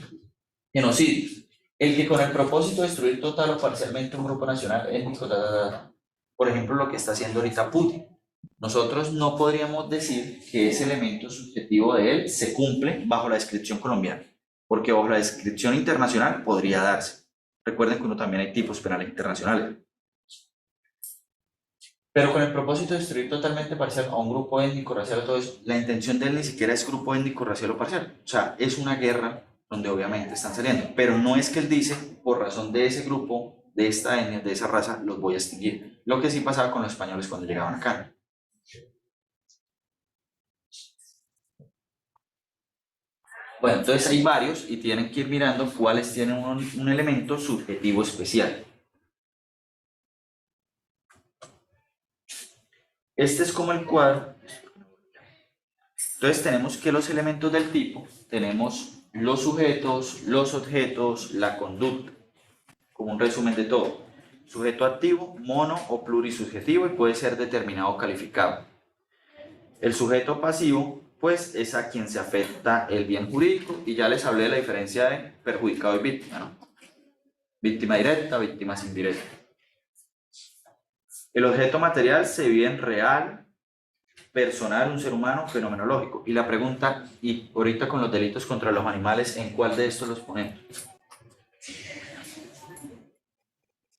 Speaker 1: Genocidio. El que con el propósito de destruir total o parcialmente un grupo nacional, étnico, por ejemplo, lo que está haciendo ahorita Putin. Nosotros no podríamos decir que ese elemento subjetivo de él se cumple bajo la descripción colombiana, porque bajo la descripción internacional podría darse. Recuerden que uno también hay tipos penales internacionales. Pero con el propósito de destruir totalmente parcial a un grupo étnico, racial o todo eso, la intención de él ni siquiera es grupo étnico, racial o parcial. O sea, es una guerra donde obviamente están saliendo, pero no es que él dice, por razón de ese grupo, de esta etnia, de esa raza, los voy a extinguir. Lo que sí pasaba con los españoles cuando llegaban acá. Bueno, entonces hay varios y tienen que ir mirando cuáles tienen un elemento subjetivo especial. Este es como el cuadro. Entonces tenemos que los elementos del tipo, tenemos los sujetos, los objetos, la conducta, como un resumen de todo. Sujeto activo, mono o plurisubjetivo y puede ser determinado o calificado. El sujeto pasivo, pues es a quien se afecta el bien jurídico y ya les hablé de la diferencia de perjudicado y víctima, ¿no? Víctima directa, víctimas indirectas. El objeto material se divide en real, personal, un ser humano, fenomenológico. Y la pregunta, y ahorita con los delitos contra los animales, ¿en cuál de estos los ponemos?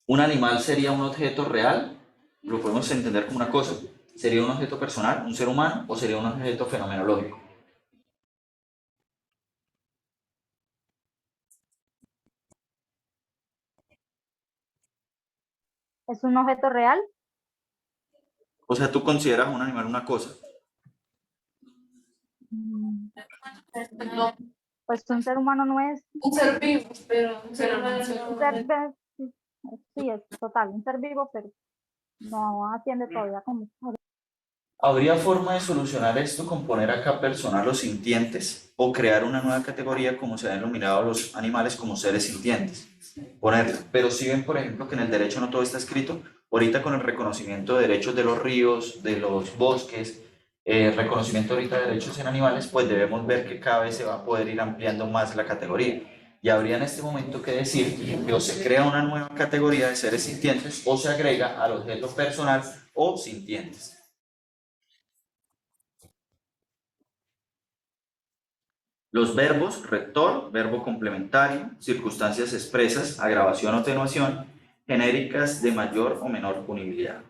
Speaker 1: ¿Un animal sería un objeto real? Lo podemos entender como una cosa. ¿Sería un objeto personal, un ser humano, o sería un objeto fenomenológico?
Speaker 7: ¿Es un objeto real?
Speaker 1: O sea, tú consideras un animal una cosa.
Speaker 4: No,
Speaker 7: Pues un ser humano no es.
Speaker 5: Un ser vivo, pero un ser
Speaker 4: Pero no
Speaker 5: humano
Speaker 4: un ser
Speaker 7: Un
Speaker 5: no
Speaker 7: ser,
Speaker 5: es.
Speaker 7: sí, es total, un ser vivo, pero no atiende todavía como.
Speaker 1: ¿Habría forma de solucionar esto con poner acá personal o sintientes o crear una nueva categoría como se han denominado a los animales como seres sintientes? Ponerla. Pero si ven, por ejemplo, que en el derecho no todo está escrito, ahorita con el reconocimiento de derechos de los ríos, de los bosques, reconocimiento ahorita de derechos en animales, pues debemos ver que cada vez se va a poder ir ampliando más la categoría. Y habría en este momento que decir que o se crea una nueva categoría de seres sintientes o se agrega al objeto personal o sintientes. Los verbos, rector, verbo complementario, circunstancias expresas, agravación o atenuación, genéricas de mayor o menor punibilidad.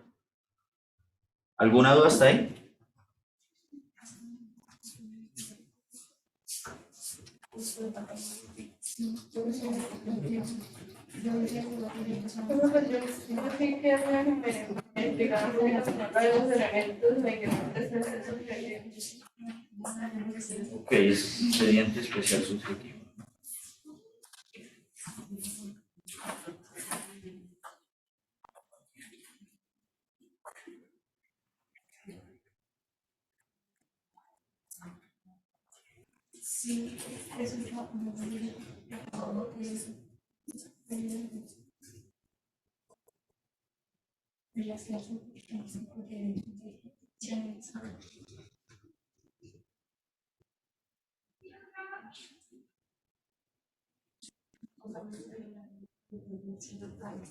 Speaker 1: ¿Alguna duda hasta ahí?
Speaker 5: Yo sí quiero explicar un poquito los elementos de que no es eso que
Speaker 1: Ok, es expediente especial subjetivo.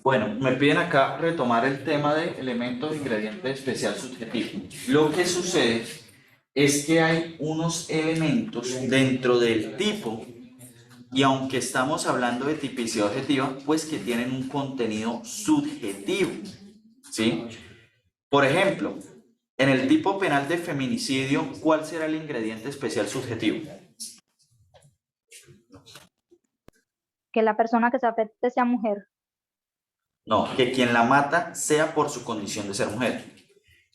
Speaker 1: Bueno, me piden acá retomar el tema de elementos de ingrediente especial subjetivo. Lo que sucede es que hay unos elementos dentro del tipo, y aunque estamos hablando de tipicidad objetiva, pues que tienen un contenido subjetivo, ¿sí? Por ejemplo, en el tipo penal de feminicidio, ¿cuál será el ingrediente especial subjetivo?
Speaker 7: Que la persona que se afecte sea mujer.
Speaker 1: No, que quien la mata sea por su condición de ser mujer.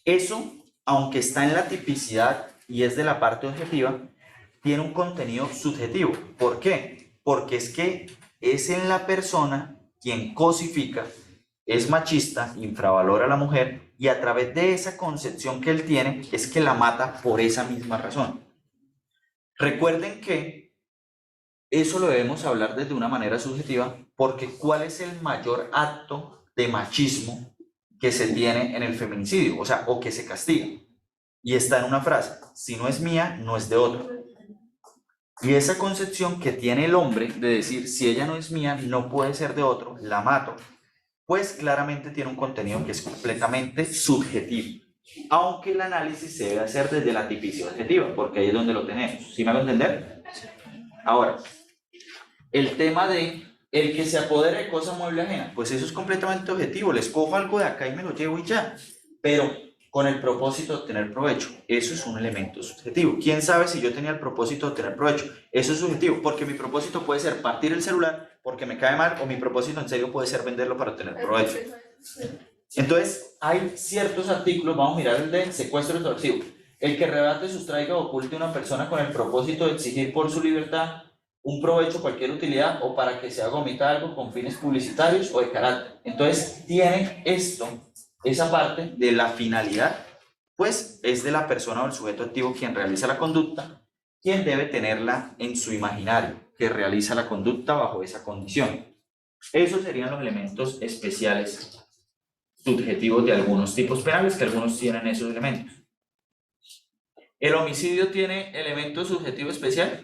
Speaker 1: Eso, aunque está en la tipicidad y es de la parte objetiva, tiene un contenido subjetivo. ¿Por qué? Porque es que es en la persona quien cosifica, es machista, infravalora a la mujer y a través de esa concepción que él tiene es que la mata por esa misma razón. Recuerden que eso lo debemos hablar desde una manera subjetiva porque ¿cuál es el mayor acto de machismo que se tiene en el feminicidio? O sea, o que se castiga. Y está en una frase, si no es mía, no es de otro. Y esa concepción que tiene el hombre de decir, si ella no es mía, no puede ser de otro, la mato, pues claramente tiene un contenido que es completamente subjetivo. Aunque el análisis se debe hacer desde la tipicidad objetiva, porque ahí es donde lo tenemos. ¿Sí me hago entender? Ahora, el tema de el que se apodere de cosa mueble ajena, pues eso es completamente objetivo. Les cojo algo de acá y me lo llevo y ya. Pero con el propósito de obtener provecho. Eso es un elemento subjetivo. ¿Quién sabe si yo tenía el propósito de obtener provecho? Eso es subjetivo, porque mi propósito puede ser partir el celular porque me cae mal, o mi propósito en serio puede ser venderlo para obtener provecho. Entonces, hay ciertos artículos, vamos a mirar el de secuestro extorsivo. El que arrebate, sustraiga o oculte a una persona con el propósito de exigir por su libertad un provecho, cualquier utilidad, o para que se haga omita algo con fines publicitarios o de carácter. Entonces, tiene esto, esa parte de la finalidad, pues es de la persona o el sujeto activo quien realiza la conducta, quien debe tenerla en su imaginario, que realiza la conducta bajo esa condición. Esos serían los elementos especiales subjetivos de algunos tipos penales, que algunos tienen esos elementos. ¿El homicidio tiene elemento subjetivo especial?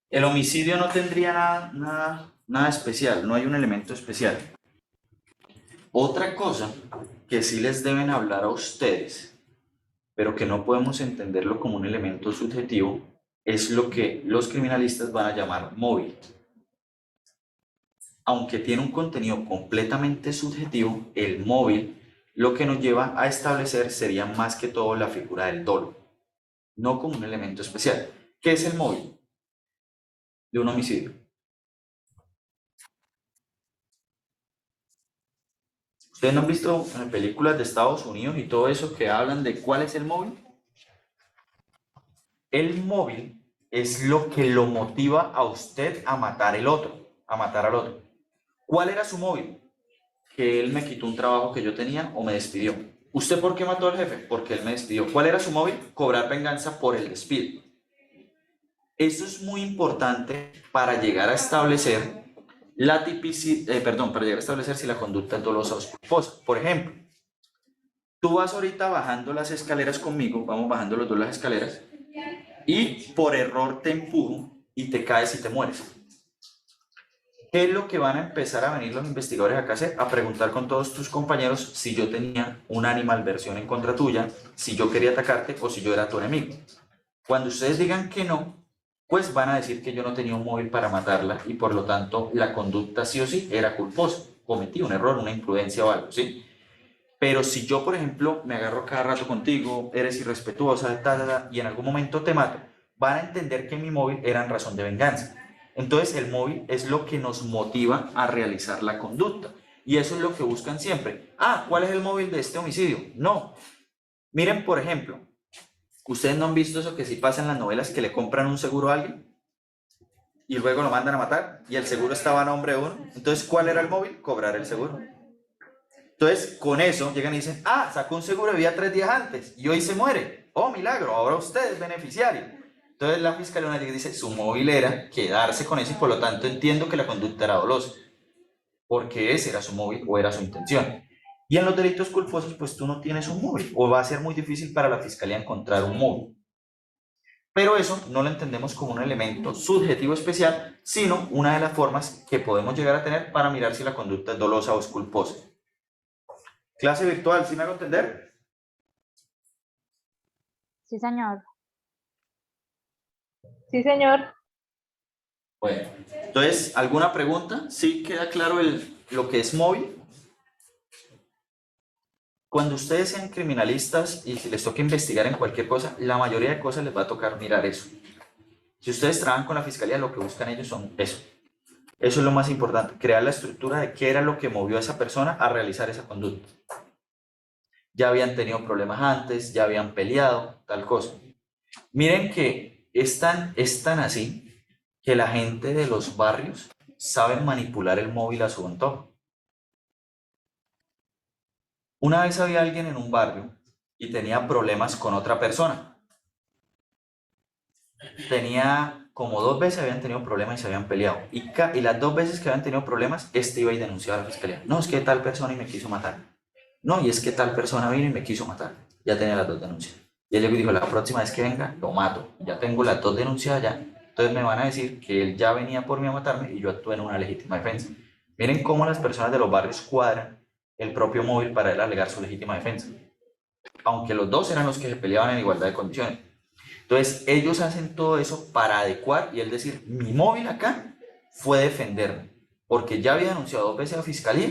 Speaker 1: El homicidio no tendría nada especial, no hay un elemento especial. Otra cosa que sí les deben hablar a ustedes, pero que no podemos entenderlo como un elemento subjetivo, es lo que los criminalistas van a llamar móvil. Aunque tiene un contenido completamente subjetivo, el móvil lo que nos lleva a establecer sería más que todo la figura del dolo, no como un elemento especial. ¿Qué es el móvil de un homicidio? ¿Ustedes no han visto películas de Estados Unidos y todo eso que hablan de cuál es el móvil? El móvil es lo que lo motiva a usted a matar al otro. ¿Cuál era su móvil? Que él me quitó un trabajo que yo tenía o me despidió. ¿Usted por qué mató al jefe? Porque él me despidió. ¿Cuál era su móvil? Cobrar venganza por el despido. Eso es muy importante para llegar a establecer la tipicidad, para llegar a establecer si la conducta es dolosa o culposa. Por ejemplo, tú vas ahorita bajando las escaleras conmigo, vamos bajando los dos las escaleras, y por error te empujo y te caes y te mueres. ¿Qué es lo que van a empezar a venir los investigadores acá a hacer? A preguntar con todos tus compañeros si yo tenía una animalversión en contra tuya, si yo quería atacarte o si yo era tu enemigo. Cuando ustedes digan que no, pues van a decir que yo no tenía un móvil para matarla y por lo tanto la conducta sí o sí era culposa. Cometí un error, una imprudencia o algo, ¿sí? Pero si yo, por ejemplo, me agarro cada rato contigo, eres irrespetuosa, y en algún momento te mato, van a entender que mi móvil era en razón de venganza. Entonces el móvil es lo que nos motiva a realizar la conducta. Y eso es lo que buscan siempre. Ah, ¿cuál es el móvil de este homicidio? No. Miren, por ejemplo, ¿ustedes no han visto eso que sí pasa en las novelas, que le compran un seguro a alguien y luego lo mandan a matar y el seguro estaba a nombre de uno? Entonces, ¿cuál era el móvil? Cobrar el seguro. Entonces, con eso llegan y dicen, ah, sacó un seguro de vida 3 días antes y hoy se muere. Oh, milagro, ahora usted es beneficiario. Entonces la fiscalía llega y dice, su móvil era quedarse con eso y por lo tanto entiendo que la conducta era dolosa, porque ese era su móvil o era su intención. Y en los delitos culposos, pues tú no tienes un móvil o va a ser muy difícil para la fiscalía encontrar un móvil. Pero eso no lo entendemos como un elemento subjetivo especial, sino una de las formas que podemos llegar a tener para mirar si la conducta es dolosa o es culposa. Clase virtual, ¿sí me hago entender?
Speaker 7: Sí, señor.
Speaker 5: Sí, señor.
Speaker 1: Bueno, entonces, ¿alguna pregunta? ¿Sí queda claro lo que es móvil? Cuando ustedes sean criminalistas y si les toca investigar en cualquier cosa, la mayoría de cosas les va a tocar mirar eso. Si ustedes trabajan con la fiscalía, lo que buscan ellos son eso. Eso es lo más importante, crear la estructura de qué era lo que movió a esa persona a realizar esa conducta. Ya habían tenido problemas antes, ya habían peleado, tal cosa. Miren que es tan así que la gente de los barrios sabe manipular el móvil a su antojo. Una vez había alguien en un barrio y tenía problemas con otra persona. Tenía como 2 veces habían tenido problemas y se habían peleado. Y las 2 veces que habían tenido problemas, este iba y denunciaba a la fiscalía. No, es que tal persona y me quiso matar. No, y es que tal persona vino y me quiso matar. Ya tenía las 2 denuncias. Y él llegó y dijo, la próxima vez que venga, lo mato. Ya tengo las 2 denuncias ya. Entonces me van a decir que él ya venía por mí a matarme y yo actué en una legítima defensa. Miren cómo las personas de los barrios cuadran el propio móvil para él alegar su legítima defensa. aunque los dos eran los que se peleaban en igualdad de condiciones. Entonces, ellos hacen todo eso para adecuar y él decir, mi móvil acá fue defenderme, porque ya había denunciado 2 veces a fiscalía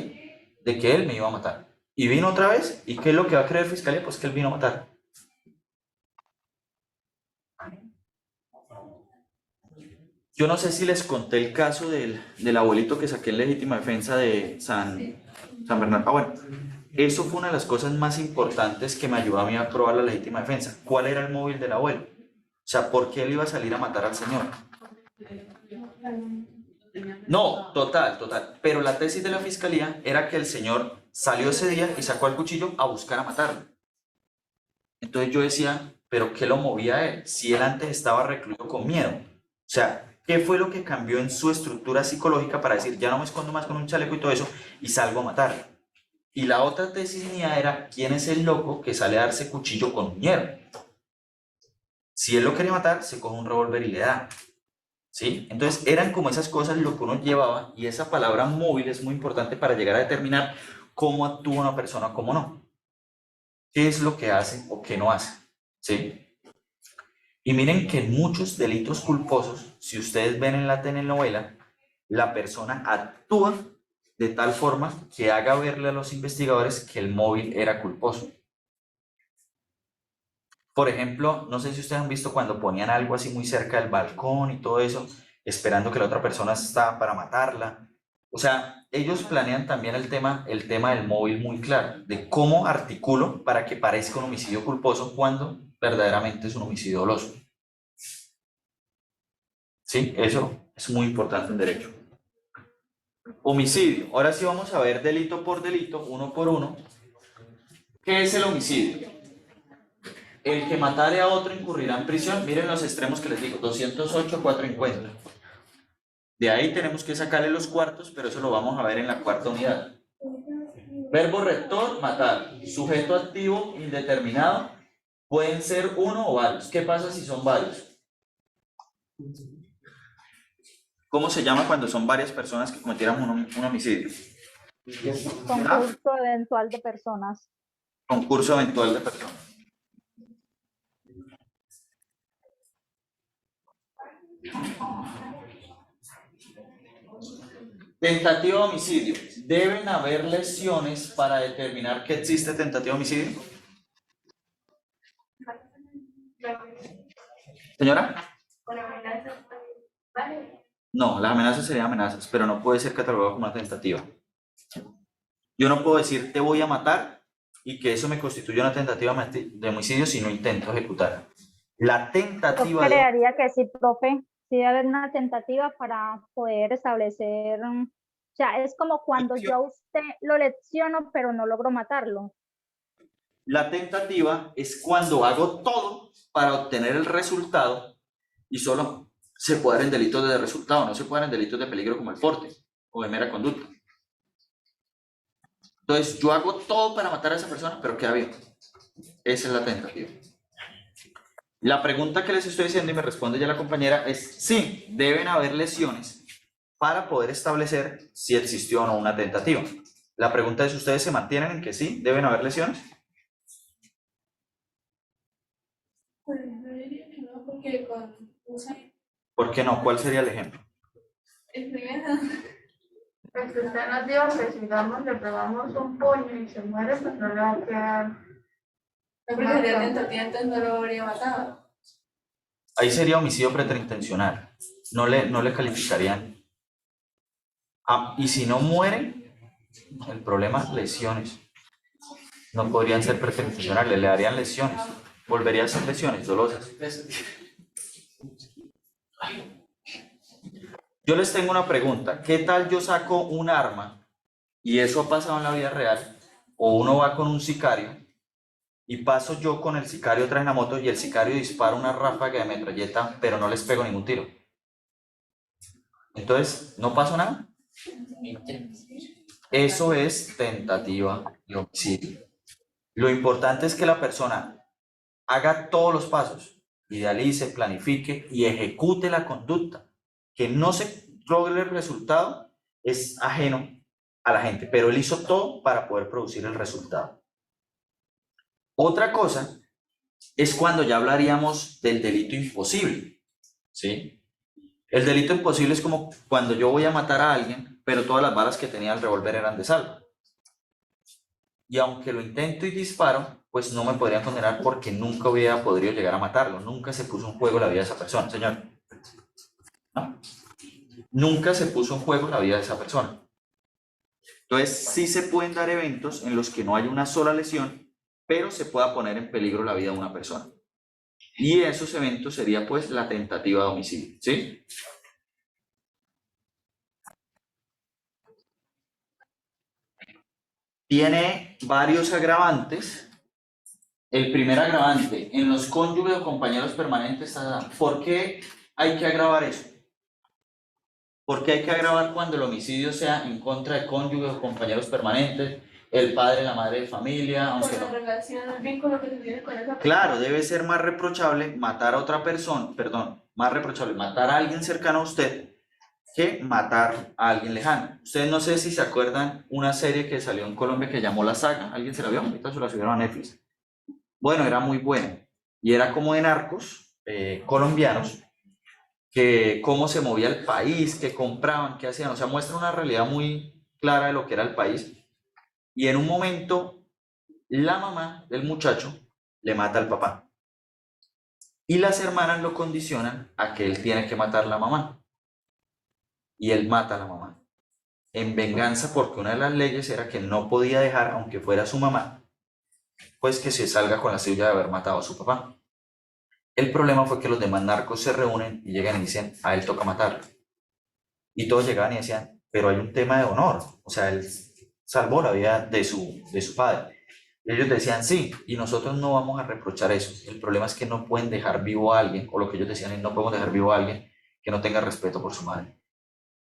Speaker 1: de que él me iba a matar. Y vino otra vez, ¿y qué es lo que va a creer fiscalía? Pues que él vino a matar. Yo no sé si les conté el caso del abuelito que saqué en legítima defensa de San Bernardo. Ah, bueno, eso fue una de las cosas más importantes que me ayudó a mí a probar la legítima defensa. ¿Cuál era el móvil del abuelo? O sea, ¿por qué él iba a salir a matar al señor? No, total. Pero la tesis de la fiscalía era que el señor salió ese día y sacó el cuchillo a buscar a matarlo. Entonces yo decía, ¿pero qué lo movía a él? Si él antes estaba recluido con miedo. O sea, ¿qué fue lo que cambió en su estructura psicológica para decir, ya no me escondo más con un chaleco y todo eso, y salgo a matarlo? Y la otra tesis mía era, ¿quién es el loco que sale a darse cuchillo con miedo? Si él lo quería matar, se coge un revólver y le da. ¿Sí? Entonces eran como esas cosas lo que uno llevaba, y esa palabra móvil es muy importante para llegar a determinar cómo actúa una persona o cómo no. ¿Qué es lo que hace o qué no hace? ¿Sí? Y miren que en muchos delitos culposos, si ustedes ven en la telenovela, la persona actúa de tal forma que haga verle a los investigadores que el móvil era culposo. Por ejemplo, no sé si ustedes han visto cuando ponían algo así muy cerca del balcón y todo eso, esperando que la otra persona estaba para matarla. O sea, ellos planean también el tema del móvil muy claro, de cómo articulo para que parezca un homicidio culposo cuando verdaderamente es un homicidio doloso. ¿Sí? Eso es muy importante en derecho. Homicidio. Ahora sí vamos a ver delito por delito, uno por uno. ¿Qué es el homicidio? El que matare a otro incurrirá en prisión. Miren los extremos que les digo, 208, 450. De ahí tenemos que sacarle los cuartos, pero eso lo vamos a ver en la cuarta unidad. Verbo rector, matar. Sujeto activo, indeterminado. Pueden ser uno o varios. ¿Qué pasa si son varios? ¿Cómo se llama cuando son varias personas que cometieran un homicidio?
Speaker 7: Concurso eventual de personas.
Speaker 1: Concurso eventual de personas. Tentativa de homicidio. ¿Deben haber lesiones para determinar que existe tentativa de homicidio? ¿Señora? No, las amenazas serían amenazas, pero no puede ser catalogado como una tentativa. Yo no puedo decir te voy a matar y que eso me constituya una tentativa de homicidio si no intento ejecutar. La
Speaker 7: Yo
Speaker 1: tentativa de...
Speaker 7: creería que sí, profe, sí debe haber una tentativa para poder establecer, o sea, es como cuando yo a usted lo lesiono, pero no logro matarlo.
Speaker 1: La tentativa es cuando hago todo para obtener el resultado y solo se puede dar en delitos de resultado, no se puede dar en delitos de peligro como el porte o de mera conducta. Entonces yo hago todo para matar a esa persona, pero queda bien. Esa es la tentativa. La pregunta que les estoy diciendo y me responde ya la compañera es sí, deben haber lesiones para poder establecer si existió o no una tentativa. La pregunta es, ¿ustedes se mantienen en que sí, deben haber lesiones?
Speaker 5: Pues yo diría que no, porque con
Speaker 1: ¿Por qué no? ¿Cuál sería el ejemplo?
Speaker 5: el primero.
Speaker 2: Pues que usted nos dijo que si digamos le pegamos un puño y se muere, pues no le va a quedar.
Speaker 5: No, porque sería tentativa, entonces no lo habría matado.
Speaker 1: Ahí sería homicidio preterintencional. No le calificarían. Ah, y si no mueren, el problema es lesiones. No podrían ser preterintencionales, le darían lesiones. Volvería a ser lesiones dolosas. Yo les tengo una pregunta. ¿Qué tal yo saco un arma y eso ha pasado en la vida real? O uno va con un sicario y paso yo con el sicario atrás en la moto y el sicario dispara una ráfaga de metralleta, pero no les pego ningún tiro. Entonces, ¿no pasó nada? Eso es tentativa de homicidio. Lo importante es que la persona haga todos los pasos, idealice, planifique y ejecute la conducta. Que no se logre el resultado es ajeno a la gente, pero él hizo todo para poder producir el resultado. Otra cosa es cuando ya hablaríamos del delito imposible, ¿sí? El delito imposible es como cuando yo voy a matar a alguien, pero todas las balas que tenía el revólver eran de salva. Y aunque lo intento y disparo, pues no me podrían condenar porque nunca hubiera podido llegar a matarlo. Nunca se puso en juego la vida de esa persona, señor. ¿No? Nunca se puso en juego la vida de esa persona. Entonces, sí se pueden dar eventos en los que no hay una sola lesión, pero se pueda poner en peligro la vida de una persona. Y esos eventos sería pues la tentativa de homicidio, ¿sí? Tiene varios agravantes. El primer agravante, en los cónyuges o compañeros permanentes, ¿por qué hay que agravar eso? ¿Por qué hay que agravar cuando el homicidio sea en contra de cónyuges o compañeros permanentes, el padre, la madre de familia, aunque
Speaker 5: Por la
Speaker 1: no?
Speaker 5: relación, el vínculo que se tiene con esa persona.
Speaker 1: Claro, debe ser más reprochable matar a otra persona, perdón, más reprochable matar a alguien cercano a usted que matar a alguien lejano. Ustedes no sé si se acuerdan una serie que salió en Colombia que llamó La Saga, ¿alguien se la vio? Ahorita se la subieron a Netflix. Bueno, era muy buena y era como de narcos colombianos, que cómo se movía el país, qué compraban, qué hacían, o sea, muestra una realidad muy clara de lo que era el país. Y en un momento, la mamá del muchacho le mata al papá. Y las hermanas lo condicionan a que él tiene que matar a la mamá. Y él mata a la mamá. En venganza, porque una de las leyes era que él no podía dejar, aunque fuera su mamá, pues que se salga con la suya de haber matado a su papá. El problema fue que los demás narcos se reúnen y llegan y dicen, a él toca matarlo. Y todos llegaban y decían, pero hay un tema de honor, o sea, él salvó la vida de su padre. Y ellos decían, sí, y nosotros no vamos a reprochar eso. El problema es que no pueden dejar vivo a alguien, o lo que ellos decían es, no podemos dejar vivo a alguien que no tenga respeto por su madre.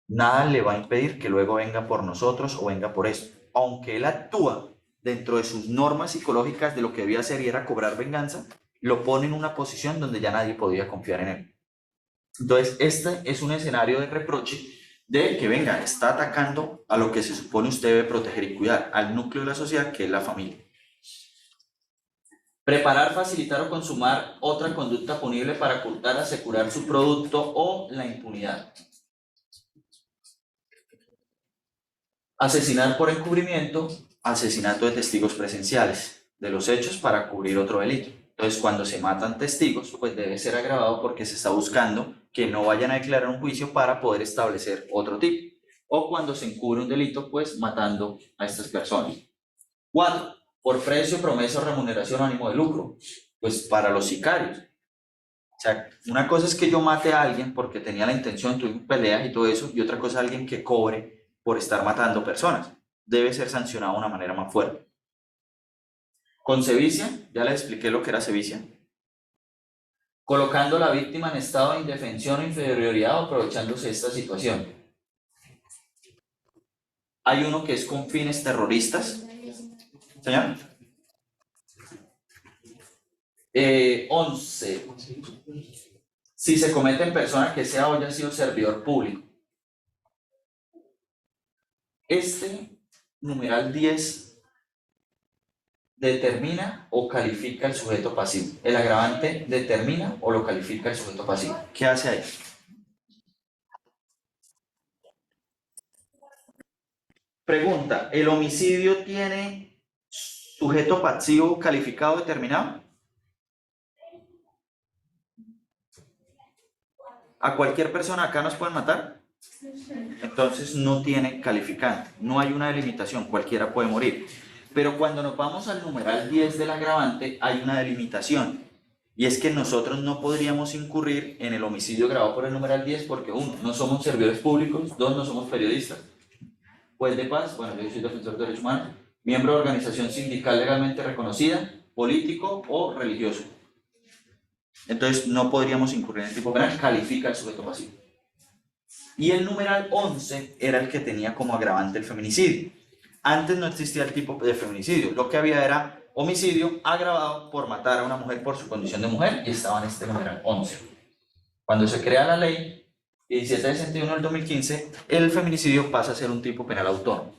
Speaker 1: Nada le va a impedir que luego venga por nosotros o venga por eso. Aunque él actúa dentro de sus normas psicológicas de lo que debía hacer y era cobrar venganza, lo pone en una posición donde ya nadie podía confiar en él. Entonces, este es un escenario de reproche de que, venga, está atacando a lo que se supone usted debe proteger y cuidar, al núcleo de la sociedad, que es la familia. Preparar, facilitar o consumar otra conducta punible para ocultar, asegurar su producto o la impunidad. Asesinar por encubrimiento, asesinato de testigos presenciales de los hechos para cubrir otro delito. Entonces, cuando se matan testigos, pues debe ser agravado porque se está buscando que no vayan a declarar un juicio para poder establecer otro tipo. O cuando se encubre un delito, pues matando a estas personas. 4. Por precio, promesa o remuneración o ánimo de lucro. Pues para los sicarios. O sea, una cosa es que yo mate a alguien porque tenía la intención, tuve peleas y todo eso, y otra cosa es alguien que cobre por estar matando personas. Debe ser sancionado de una manera más fuerte. Con sevicia, ya les expliqué lo que era sevicia. Colocando a la víctima en estado de indefensión o inferioridad o aprovechándose de esta situación. Hay uno que es con fines terroristas. Señor. 11. Si se comete en persona que sea o haya sido servidor público. Este numeral 10 determina o califica el sujeto pasivo. El agravante determina o lo califica el sujeto pasivo. ¿Qué hace ahí? Pregunta, ¿el homicidio tiene sujeto pasivo calificado determinado? ¿A cualquier persona acá nos pueden matar? Entonces no tiene calificante, no hay una delimitación, cualquiera puede morir. Pero cuando nos vamos al numeral 10 del agravante, hay una delimitación. Y es que nosotros no podríamos incurrir en el homicidio agravado por el numeral 10 porque 1, no somos servidores públicos, 2, no somos periodistas. Juez de paz, bueno, yo soy defensor de derechos humanos, miembro de organización sindical legalmente reconocida, político o religioso. Entonces no podríamos incurrir en el tipo penal, califica el sujeto pasivo. Y el numeral 11 era el que tenía como agravante el feminicidio. Antes no existía el tipo de feminicidio, lo que había era homicidio agravado por matar a una mujer por su condición de mujer y estaba en este numeral 11. Cuando se crea la ley 17 de 61 del 2015, el feminicidio pasa a ser un tipo penal autónomo.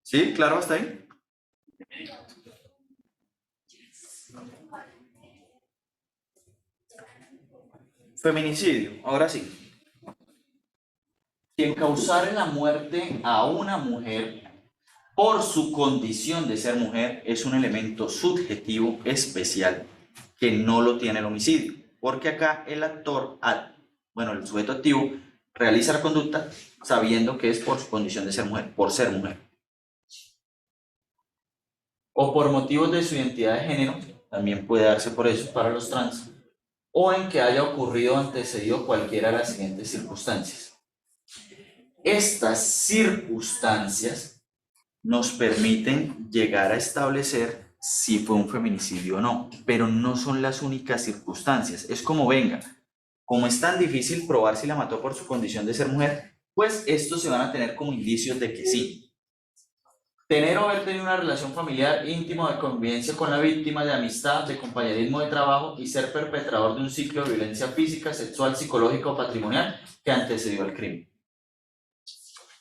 Speaker 1: ¿Sí? ¿Claro hasta ahí? Feminicidio, ahora sí. Quien causare la muerte a una mujer por su condición de ser mujer es un elemento subjetivo especial que no lo tiene el homicidio, porque acá el actor, el sujeto activo, realiza la conducta sabiendo que es por su condición de ser mujer, por ser mujer. O por motivos de su identidad de género, también puede darse por eso para los trans, o en que haya ocurrido o antecedido cualquiera de las siguientes circunstancias. Estas circunstancias nos permiten llegar a establecer si fue un feminicidio o no, pero no son las únicas circunstancias. Es como venga, como es tan difícil probar si la mató por su condición de ser mujer, pues estos se van a tener como indicios de que sí. Tener o haber tenido una relación familiar íntima de convivencia con la víctima, de amistad, de compañerismo de trabajo y ser perpetrador de un ciclo de violencia física, sexual, psicológica o patrimonial que antecedió al crimen.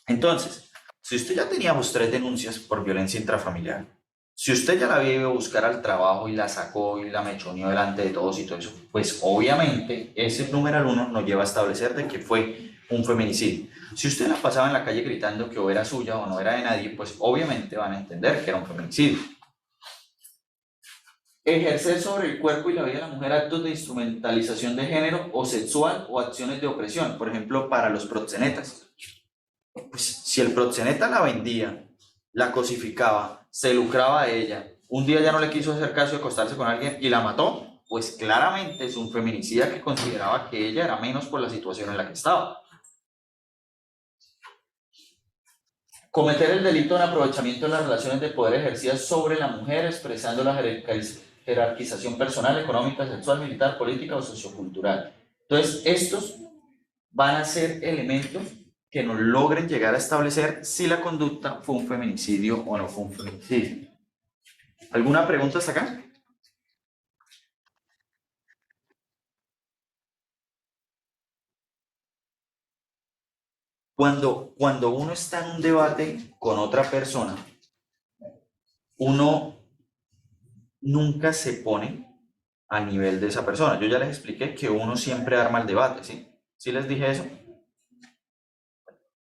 Speaker 1: Entonces, si usted ya teníamos 3 denuncias por violencia intrafamiliar, si usted ya la había ido a buscar al trabajo y la sacó y la mechoneó delante de todos y todo eso, pues obviamente ese numeral 1 nos lleva a establecer de que fue un feminicidio. Si usted la pasaba en la calle gritando que o era suya o no era de nadie, pues obviamente van a entender que era un feminicidio. Ejercer sobre el cuerpo y la vida de la mujer actos de instrumentalización de género o sexual o acciones de opresión, por ejemplo, para los proxenetas. Pues si el proxeneta la vendía, la cosificaba, se lucraba de ella, un día ya no le quiso hacer caso de acostarse con alguien y la mató, pues claramente es un feminicida que consideraba que ella era menos por la situación en la que estaba. Cometer el delito en aprovechamiento de las relaciones de poder ejercidas sobre la mujer, expresando la jerarquización personal, económica, sexual, militar, política o sociocultural. Entonces, estos van a ser elementos que nos logren llegar a establecer si la conducta fue un feminicidio o no fue un feminicidio. ¿Alguna pregunta hasta acá? Cuando uno está en un debate con otra persona, uno nunca se pone a nivel de esa persona. Yo ya les expliqué que uno siempre arma el debate, ¿sí? ¿Sí les dije eso?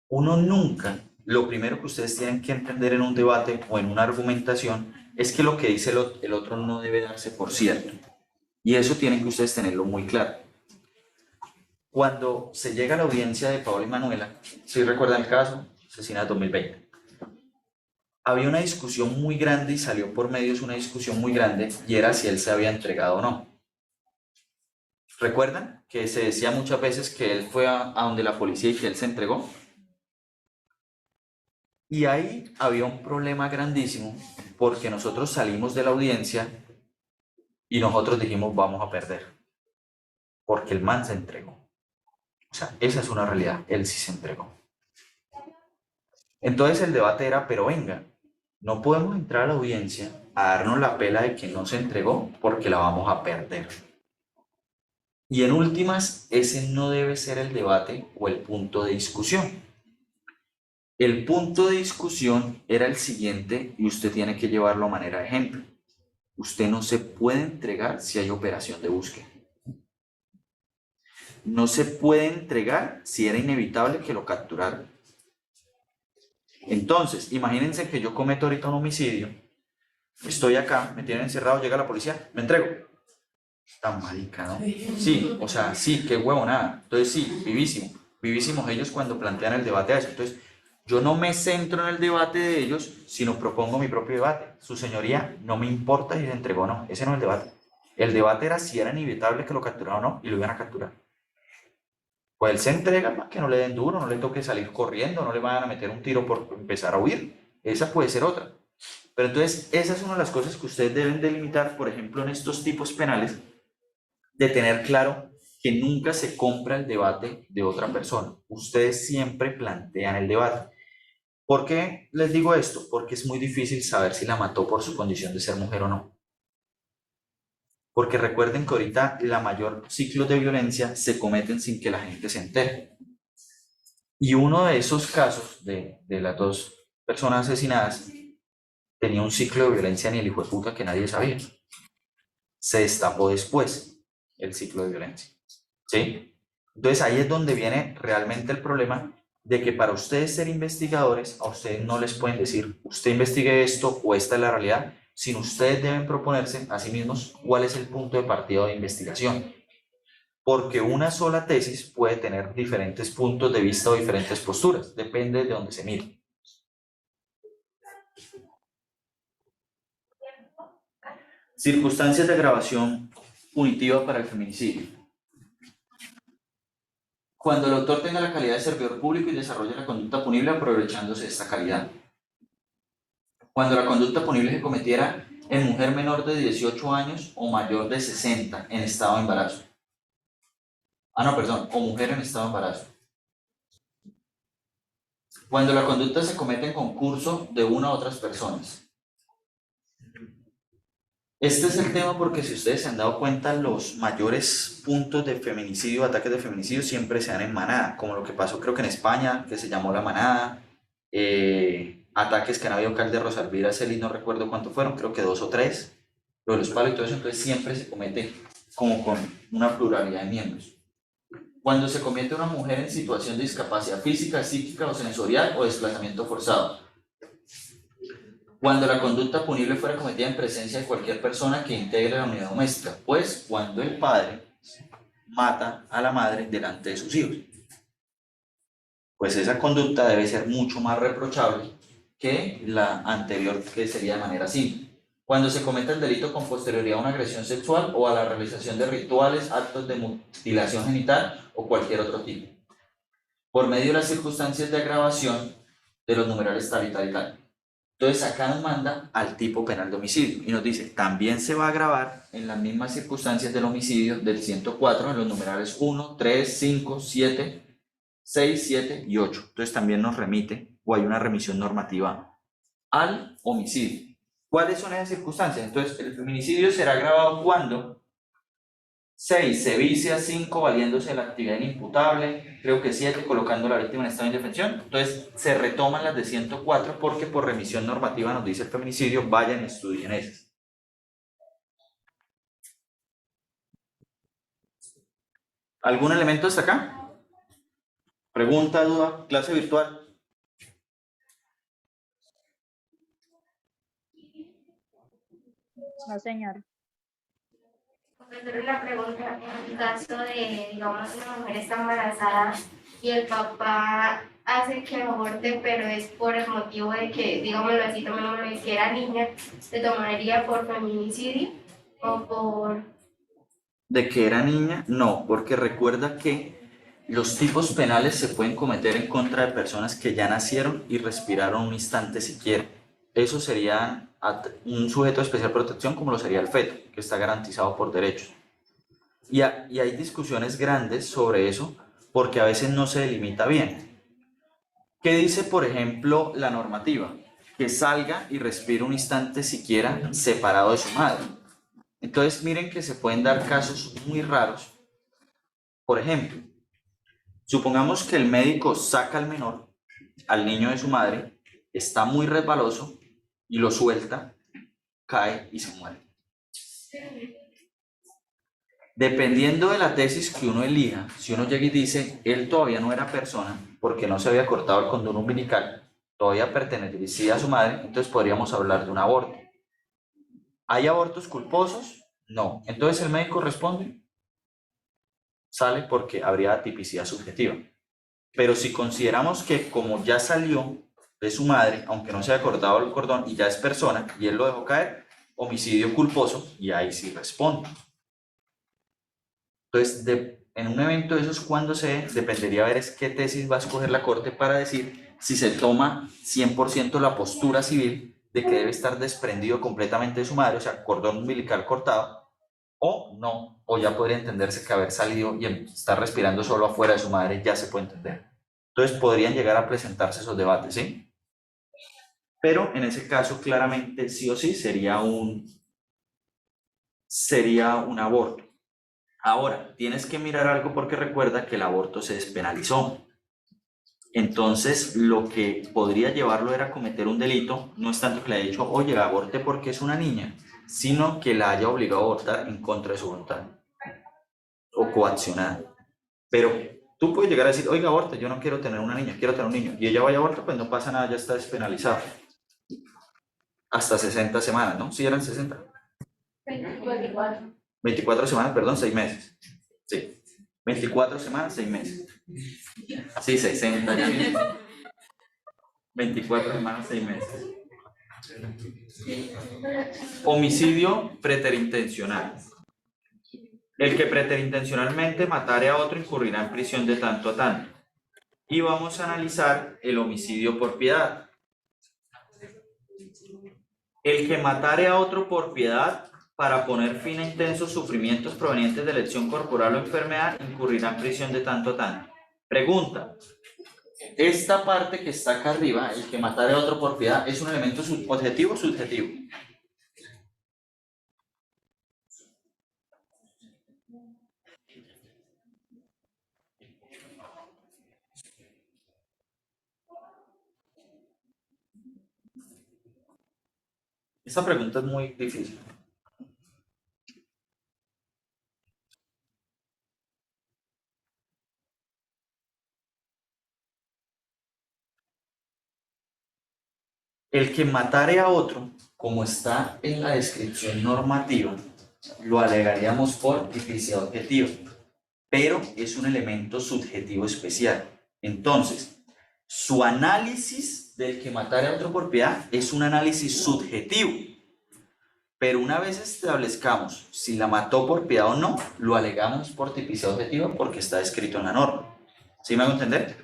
Speaker 1: Uno nunca, lo primero que ustedes tienen que entender en un debate o en una argumentación es que lo que dice el otro no debe darse por cierto. Y eso tienen que ustedes tenerlo muy claro. Cuando se llega a la audiencia de Paola y Manuela, si recuerdan el caso, asesinato 2020, había una discusión muy grande y salió por medios una discusión muy grande y era si él se había entregado o no. ¿Recuerdan que se decía muchas veces que él fue a donde la policía y que él se entregó? Y ahí había un problema grandísimo porque nosotros salimos de la audiencia y nosotros dijimos vamos a perder porque el man se entregó. O sea, esa es una realidad, él sí se entregó. Entonces el debate era, pero venga, no podemos entrar a la audiencia a darnos la pela de que no se entregó porque la vamos a perder. Y en últimas, ese no debe ser el debate o el punto de discusión. El punto de discusión era el siguiente y usted tiene que llevarlo a manera de ejemplo. Usted no se puede entregar si hay operación de búsqueda. No se puede entregar si era inevitable que lo capturaran. Entonces, imagínense que yo cometo ahorita un homicidio, estoy acá, me tienen encerrado, llega la policía, me entrego. Tan marica, ¿no? Sí, o sea, sí, qué huevonada. Entonces sí, vivísimos ellos cuando plantean el debate a eso. Entonces, yo no me centro en el debate de ellos, sino propongo mi propio debate. Su señoría, no me importa si se entregó o no, ese no es el debate. El debate era si era inevitable que lo capturaran o no, y lo iban a capturar. Pues él se entrega para que no le den duro, no le toque salir corriendo, no le vayan a meter un tiro por empezar a huir. Esa puede ser otra. Pero entonces, esa es una de las cosas que ustedes deben delimitar, por ejemplo, en estos tipos penales, de tener claro que nunca se compra el debate de otra persona. Ustedes siempre plantean el debate. ¿Por qué les digo esto? Porque es muy difícil saber si la mató por su condición de ser mujer o no. Porque recuerden que ahorita la mayor ciclos de violencia se cometen sin que la gente se entere. Y uno de esos casos de las 2 personas asesinadas tenía un ciclo de violencia ni el hijo de puta que nadie sabía. Se destapó después el ciclo de violencia. ¿Sí? Entonces ahí es donde viene realmente el problema de que para ustedes ser investigadores, a ustedes no les pueden decir, usted investigue esto o esta es la realidad, sino ustedes deben proponerse a sí mismos cuál es el punto de partida de investigación. Porque una sola tesis puede tener diferentes puntos de vista o diferentes posturas, depende de dónde se mire. Circunstancias de agravación punitiva para el feminicidio. Cuando el autor tenga la calidad de servidor público y desarrolle la conducta punible aprovechándose de esta calidad. Cuando la conducta punible se cometiera en mujer menor de 18 años o mayor de 60 en estado de embarazo. O mujer en estado de embarazo. Cuando la conducta se comete en concurso de una u otras personas. Este es el tema porque si ustedes se han dado cuenta, los mayores puntos de feminicidio, ataques de feminicidio, siempre se dan en manada, como lo que pasó creo que en España, que se llamó La Manada, ataques que han habido acá el de Rosalvira Celis, no recuerdo cuántos fueron, creo que 2 o 3, lo de los palos y todo eso, entonces siempre se comete como con una pluralidad de miembros. Cuando se comete una mujer en situación de discapacidad física, psíquica o sensorial o desplazamiento forzado. Cuando la conducta punible fuera cometida en presencia de cualquier persona que integre la unidad doméstica, pues cuando el padre mata a la madre delante de sus hijos. Pues esa conducta debe ser mucho más reprochable que la anterior, que sería de manera simple. Cuando se cometa el delito con posterioridad a una agresión sexual o a la realización de rituales, actos de mutilación genital o cualquier otro tipo. Por medio de las circunstancias de agravación de los numerales tal y tal y tal. Entonces acá nos manda al tipo penal de homicidio y nos dice, también se va a agravar en las mismas circunstancias del homicidio del 104 en los numerales 1, 3, 5, 7, 6, 7 y 8. Entonces también nos remite o hay una remisión normativa al homicidio. ¿Cuáles son esas circunstancias? Entonces el feminicidio será agravado cuando 6 se vicia, 5 valiéndose de la actividad inimputable, creo que 7 colocando a la víctima en estado de indefensión. Entonces se retoman las de 104 porque por remisión normativa nos dice el feminicidio, vayan y estudien esas. ¿Algún elemento hasta acá? ¿Pregunta, duda? ¿Clase virtual?
Speaker 7: No, señor.
Speaker 8: Profesor, la pregunta, en caso de, digamos, una mujer está embarazada y el papá hace que aborte, pero es por el motivo de que, digámoslo así, tomémoslo de que era niña, ¿se tomaría por feminicidio o por...?
Speaker 1: ¿De que era niña? No, porque recuerda que los tipos penales se pueden cometer en contra de personas que ya nacieron y respiraron un instante siquiera. Eso sería un sujeto de especial protección como lo sería el feto, que está garantizado por derechos. Y hay discusiones grandes sobre eso porque a veces no se delimita bien. ¿Qué dice, por ejemplo, la normativa? Que salga y respire un instante siquiera separado de su madre. Entonces miren que se pueden dar casos muy raros. Por ejemplo, supongamos que el médico saca al menor, al niño de su madre, está muy resbaloso y lo suelta, cae y se muere. Dependiendo de la tesis que uno elija, si uno llega y dice, él todavía no era persona porque no se había cortado el cordón umbilical, todavía pertenecía a su madre, entonces podríamos hablar de un aborto. ¿Hay abortos culposos? No. Entonces el médico responde, sale porque habría tipicidad subjetiva. Pero si consideramos que como ya salió de su madre, aunque no se haya cortado el cordón y ya es persona, y él lo dejó caer, homicidio culposo, y ahí sí responde. Entonces, en un evento de esos, cuando dependería ver es qué tesis va a escoger la Corte para decir si se toma 100% la postura civil de que debe estar desprendido completamente de su madre, o sea, cordón umbilical cortado, o no, o ya podría entenderse que haber salido y estar respirando solo afuera de su madre ya se puede entender. Entonces podrían llegar a presentarse esos debates, ¿sí? Pero en ese caso, claramente, sí o sí, sería un aborto. Ahora, tienes que mirar algo porque recuerda que el aborto se despenalizó. Entonces, lo que podría llevarlo era cometer un delito, no es tanto que le haya dicho, oye, aborte porque es una niña, sino que la haya obligado a abortar en contra de su voluntad o coaccionada. Pero tú puedes llegar a decir, oiga, aborta, yo no quiero tener una niña, quiero tener un niño. Y ella vaya a abortar, pues no pasa nada, ya está despenalizado. Hasta 60 semanas, ¿no? Sí, eran 60.
Speaker 5: 24.
Speaker 1: 24 semanas, perdón, 6 meses. Sí. 24 semanas, 6 meses. Sí, 60. 24 semanas, 6 meses. Homicidio preterintencional. El que preterintencionalmente matare a otro incurrirá en prisión de tanto a tanto. Y vamos a analizar el homicidio por piedad. El que matare a otro por piedad para poner fin a intensos sufrimientos provenientes de lesión corporal o enfermedad incurrirá en prisión de tanto a tanto. Pregunta. Esta parte que está acá arriba, el que matare a otro por piedad, ¿es un elemento objetivo o subjetivo? Esta pregunta es muy difícil. El que matare a otro, como está en la descripción normativa, lo alegaríamos por tipicidad objetiva, pero es un elemento subjetivo especial. Entonces, su análisis del que matare a otro por piedad es un análisis subjetivo, pero una vez establezcamos si la mató por piedad o no, lo alegamos por tipicidad objetiva porque está escrito en la norma. ¿Sí me hago entender?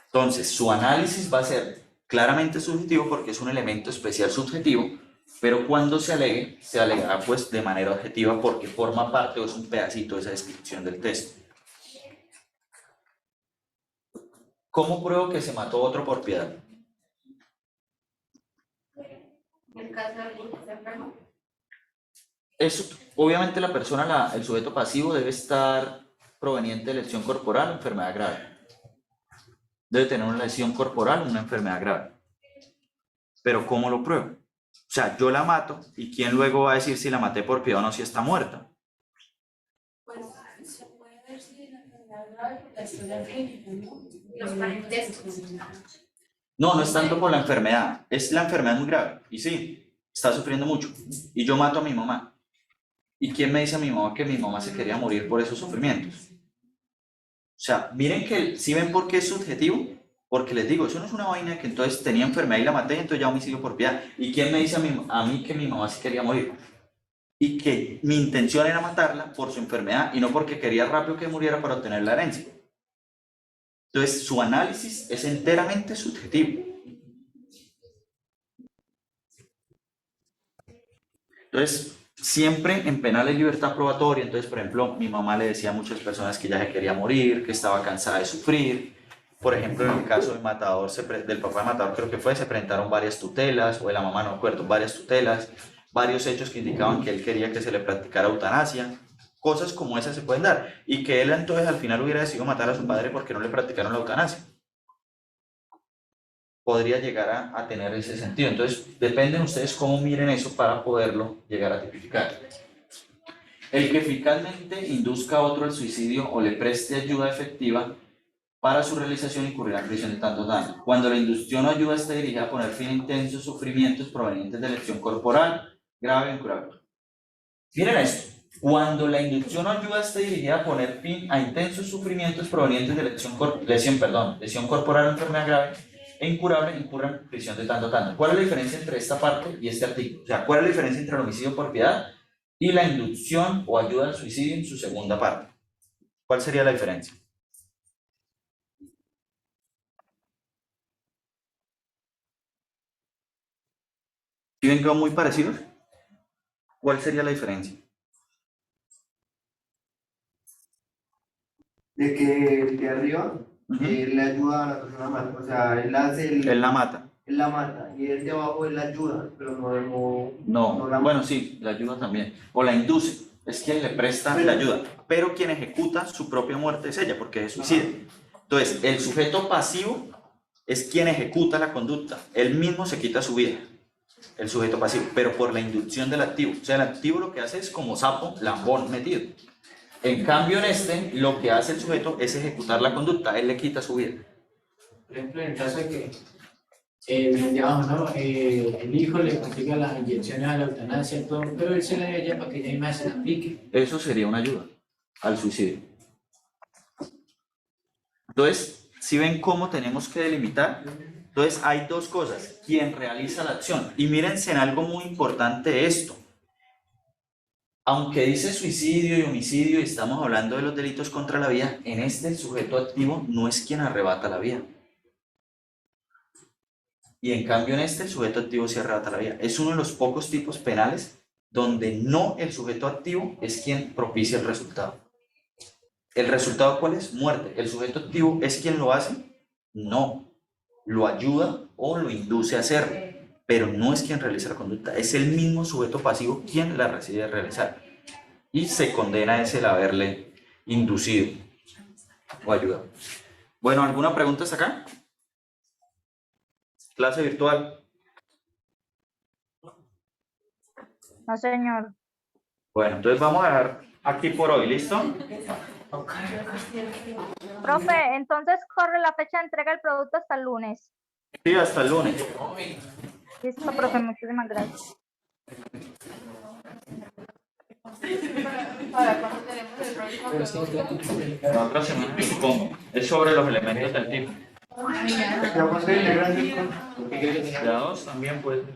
Speaker 1: Entonces, su análisis va a ser claramente subjetivo porque es un elemento especial subjetivo, pero cuando se alegue, se alegará pues de manera objetiva porque forma parte o es un pedacito de esa descripción del texto. ¿Cómo pruebo que se mató otro por piedad?
Speaker 8: En el caso de alguien que está enfermo.
Speaker 1: Eso, obviamente la persona, el sujeto pasivo debe estar proveniente de lesión corporal o enfermedad grave. Debe tener una lesión corporal o una enfermedad grave. Pero ¿cómo lo pruebo? O sea, yo la mato y ¿quién luego va a decir si la maté por piedad o no, si está muerta?
Speaker 4: Pues se puede ver si la enfermedad grave por la historia clínica, ¿no?
Speaker 8: Los parentescos.
Speaker 1: No, no es tanto por la enfermedad, es la enfermedad muy grave. Y sí, está sufriendo mucho. Y yo mato a mi mamá. ¿Y quién me dice a mi mamá que mi mamá se quería morir por esos sufrimientos? O sea, miren que, ¿sí ven por qué es subjetivo? Porque les digo, eso no es una vaina que entonces tenía enfermedad y la maté, entonces ya homicidio por piedad. ¿Y quién me dice a mí que mi mamá se quería morir? Y que mi intención era matarla por su enfermedad y no porque quería rápido que muriera para obtener la herencia. Entonces, su análisis es enteramente subjetivo. Entonces, siempre en penal hay libertad probatoria. Entonces, por ejemplo, mi mamá le decía a muchas personas que ya se quería morir, que estaba cansada de sufrir. Por ejemplo, en el caso del matador, del papá del matador creo que fue, se presentaron varias tutelas, o de la mamá, no me acuerdo, varias tutelas, varios hechos que indicaban que él quería que se le practicara eutanasia. Cosas como esas se pueden dar. Y que él entonces al final hubiera decidido matar a su padre porque no le practicaron la eutanasia. Podría llegar a tener ese sentido. Entonces, dependen ustedes cómo miren eso para poderlo llegar a tipificar. El que eficazmente induzca a otro al suicidio o le preste ayuda efectiva para su realización incurrirá en prisión de tanto daño. Cuando la inducción o ayuda esté dirigida a poner fin a intensos sufrimientos provenientes de lesión corporal grave o incurable. Miren esto. Cuando la inducción o ayuda esté dirigida a poner fin a intensos sufrimientos provenientes de lesión corporal o enfermedad grave e incurable, incurre en prisión de tanto a tanto. ¿Cuál es la diferencia entre esta parte y este artículo? O sea, ¿cuál es la diferencia entre el homicidio por piedad y la inducción o ayuda al suicidio en su segunda parte? ¿Cuál sería la diferencia? ¿Sí ven que son muy parecidos? ¿Cuál sería la diferencia?
Speaker 6: De que el de arriba le ayuda a la persona a matar, o sea, él hace
Speaker 1: Él la mata.
Speaker 6: él la mata, y el de abajo él la ayuda, pero
Speaker 1: No,
Speaker 6: la
Speaker 1: bueno, sí, la ayuda también. O la induce, es quien le presta la ayuda. Pero quien ejecuta su propia muerte es ella, porque es suicida. Entonces, el sujeto pasivo es quien ejecuta la conducta. Él mismo se quita su vida, el sujeto pasivo, pero por la inducción del activo. O sea, el activo lo que hace es como sapo, lambón metido. En cambio, en este, lo que hace el sujeto es ejecutar la conducta, él le quita su vida.
Speaker 3: Por ejemplo, en el caso de que, digamos, ¿no? El hijo le consiga las inyecciones a la eutanasia, todo, pero él se la dé a ella para que ella misma se la aplique.
Speaker 1: Eso sería una ayuda al suicidio. Entonces, si ven cómo tenemos que delimitar, entonces hay dos cosas, quien realiza la acción. Y mírense en algo muy importante esto. Aunque dice suicidio y homicidio y estamos hablando de los delitos contra la vida, en este el sujeto activo no es quien arrebata la vida. Y en cambio en este el sujeto activo sí arrebata la vida. Es uno de los pocos tipos penales donde no el sujeto activo es quien propicia el resultado. ¿El resultado cuál es? Muerte. ¿El sujeto activo es quien lo hace? No. Lo ayuda o lo induce a hacerlo, pero no es quien realiza la conducta. Es el mismo sujeto pasivo quien la decide realizar. Y se condena es el haberle inducido o ayudado. Bueno, ¿alguna pregunta hasta acá? Clase virtual.
Speaker 7: No, señor.
Speaker 1: Bueno, entonces vamos a dejar aquí por hoy, ¿listo?
Speaker 7: Profe, entonces corre la fecha de entrega del producto hasta el lunes.
Speaker 1: Sí, hasta el lunes.
Speaker 7: Listo, profe, muchísimas gracias.
Speaker 5: ¿Para cuándo tenemos el próximo
Speaker 3: Pero es que
Speaker 1: La otra semana supongo. Es sobre los elementos del tipo.
Speaker 6: Ya pasé, gracias.
Speaker 1: La dos también puede ser.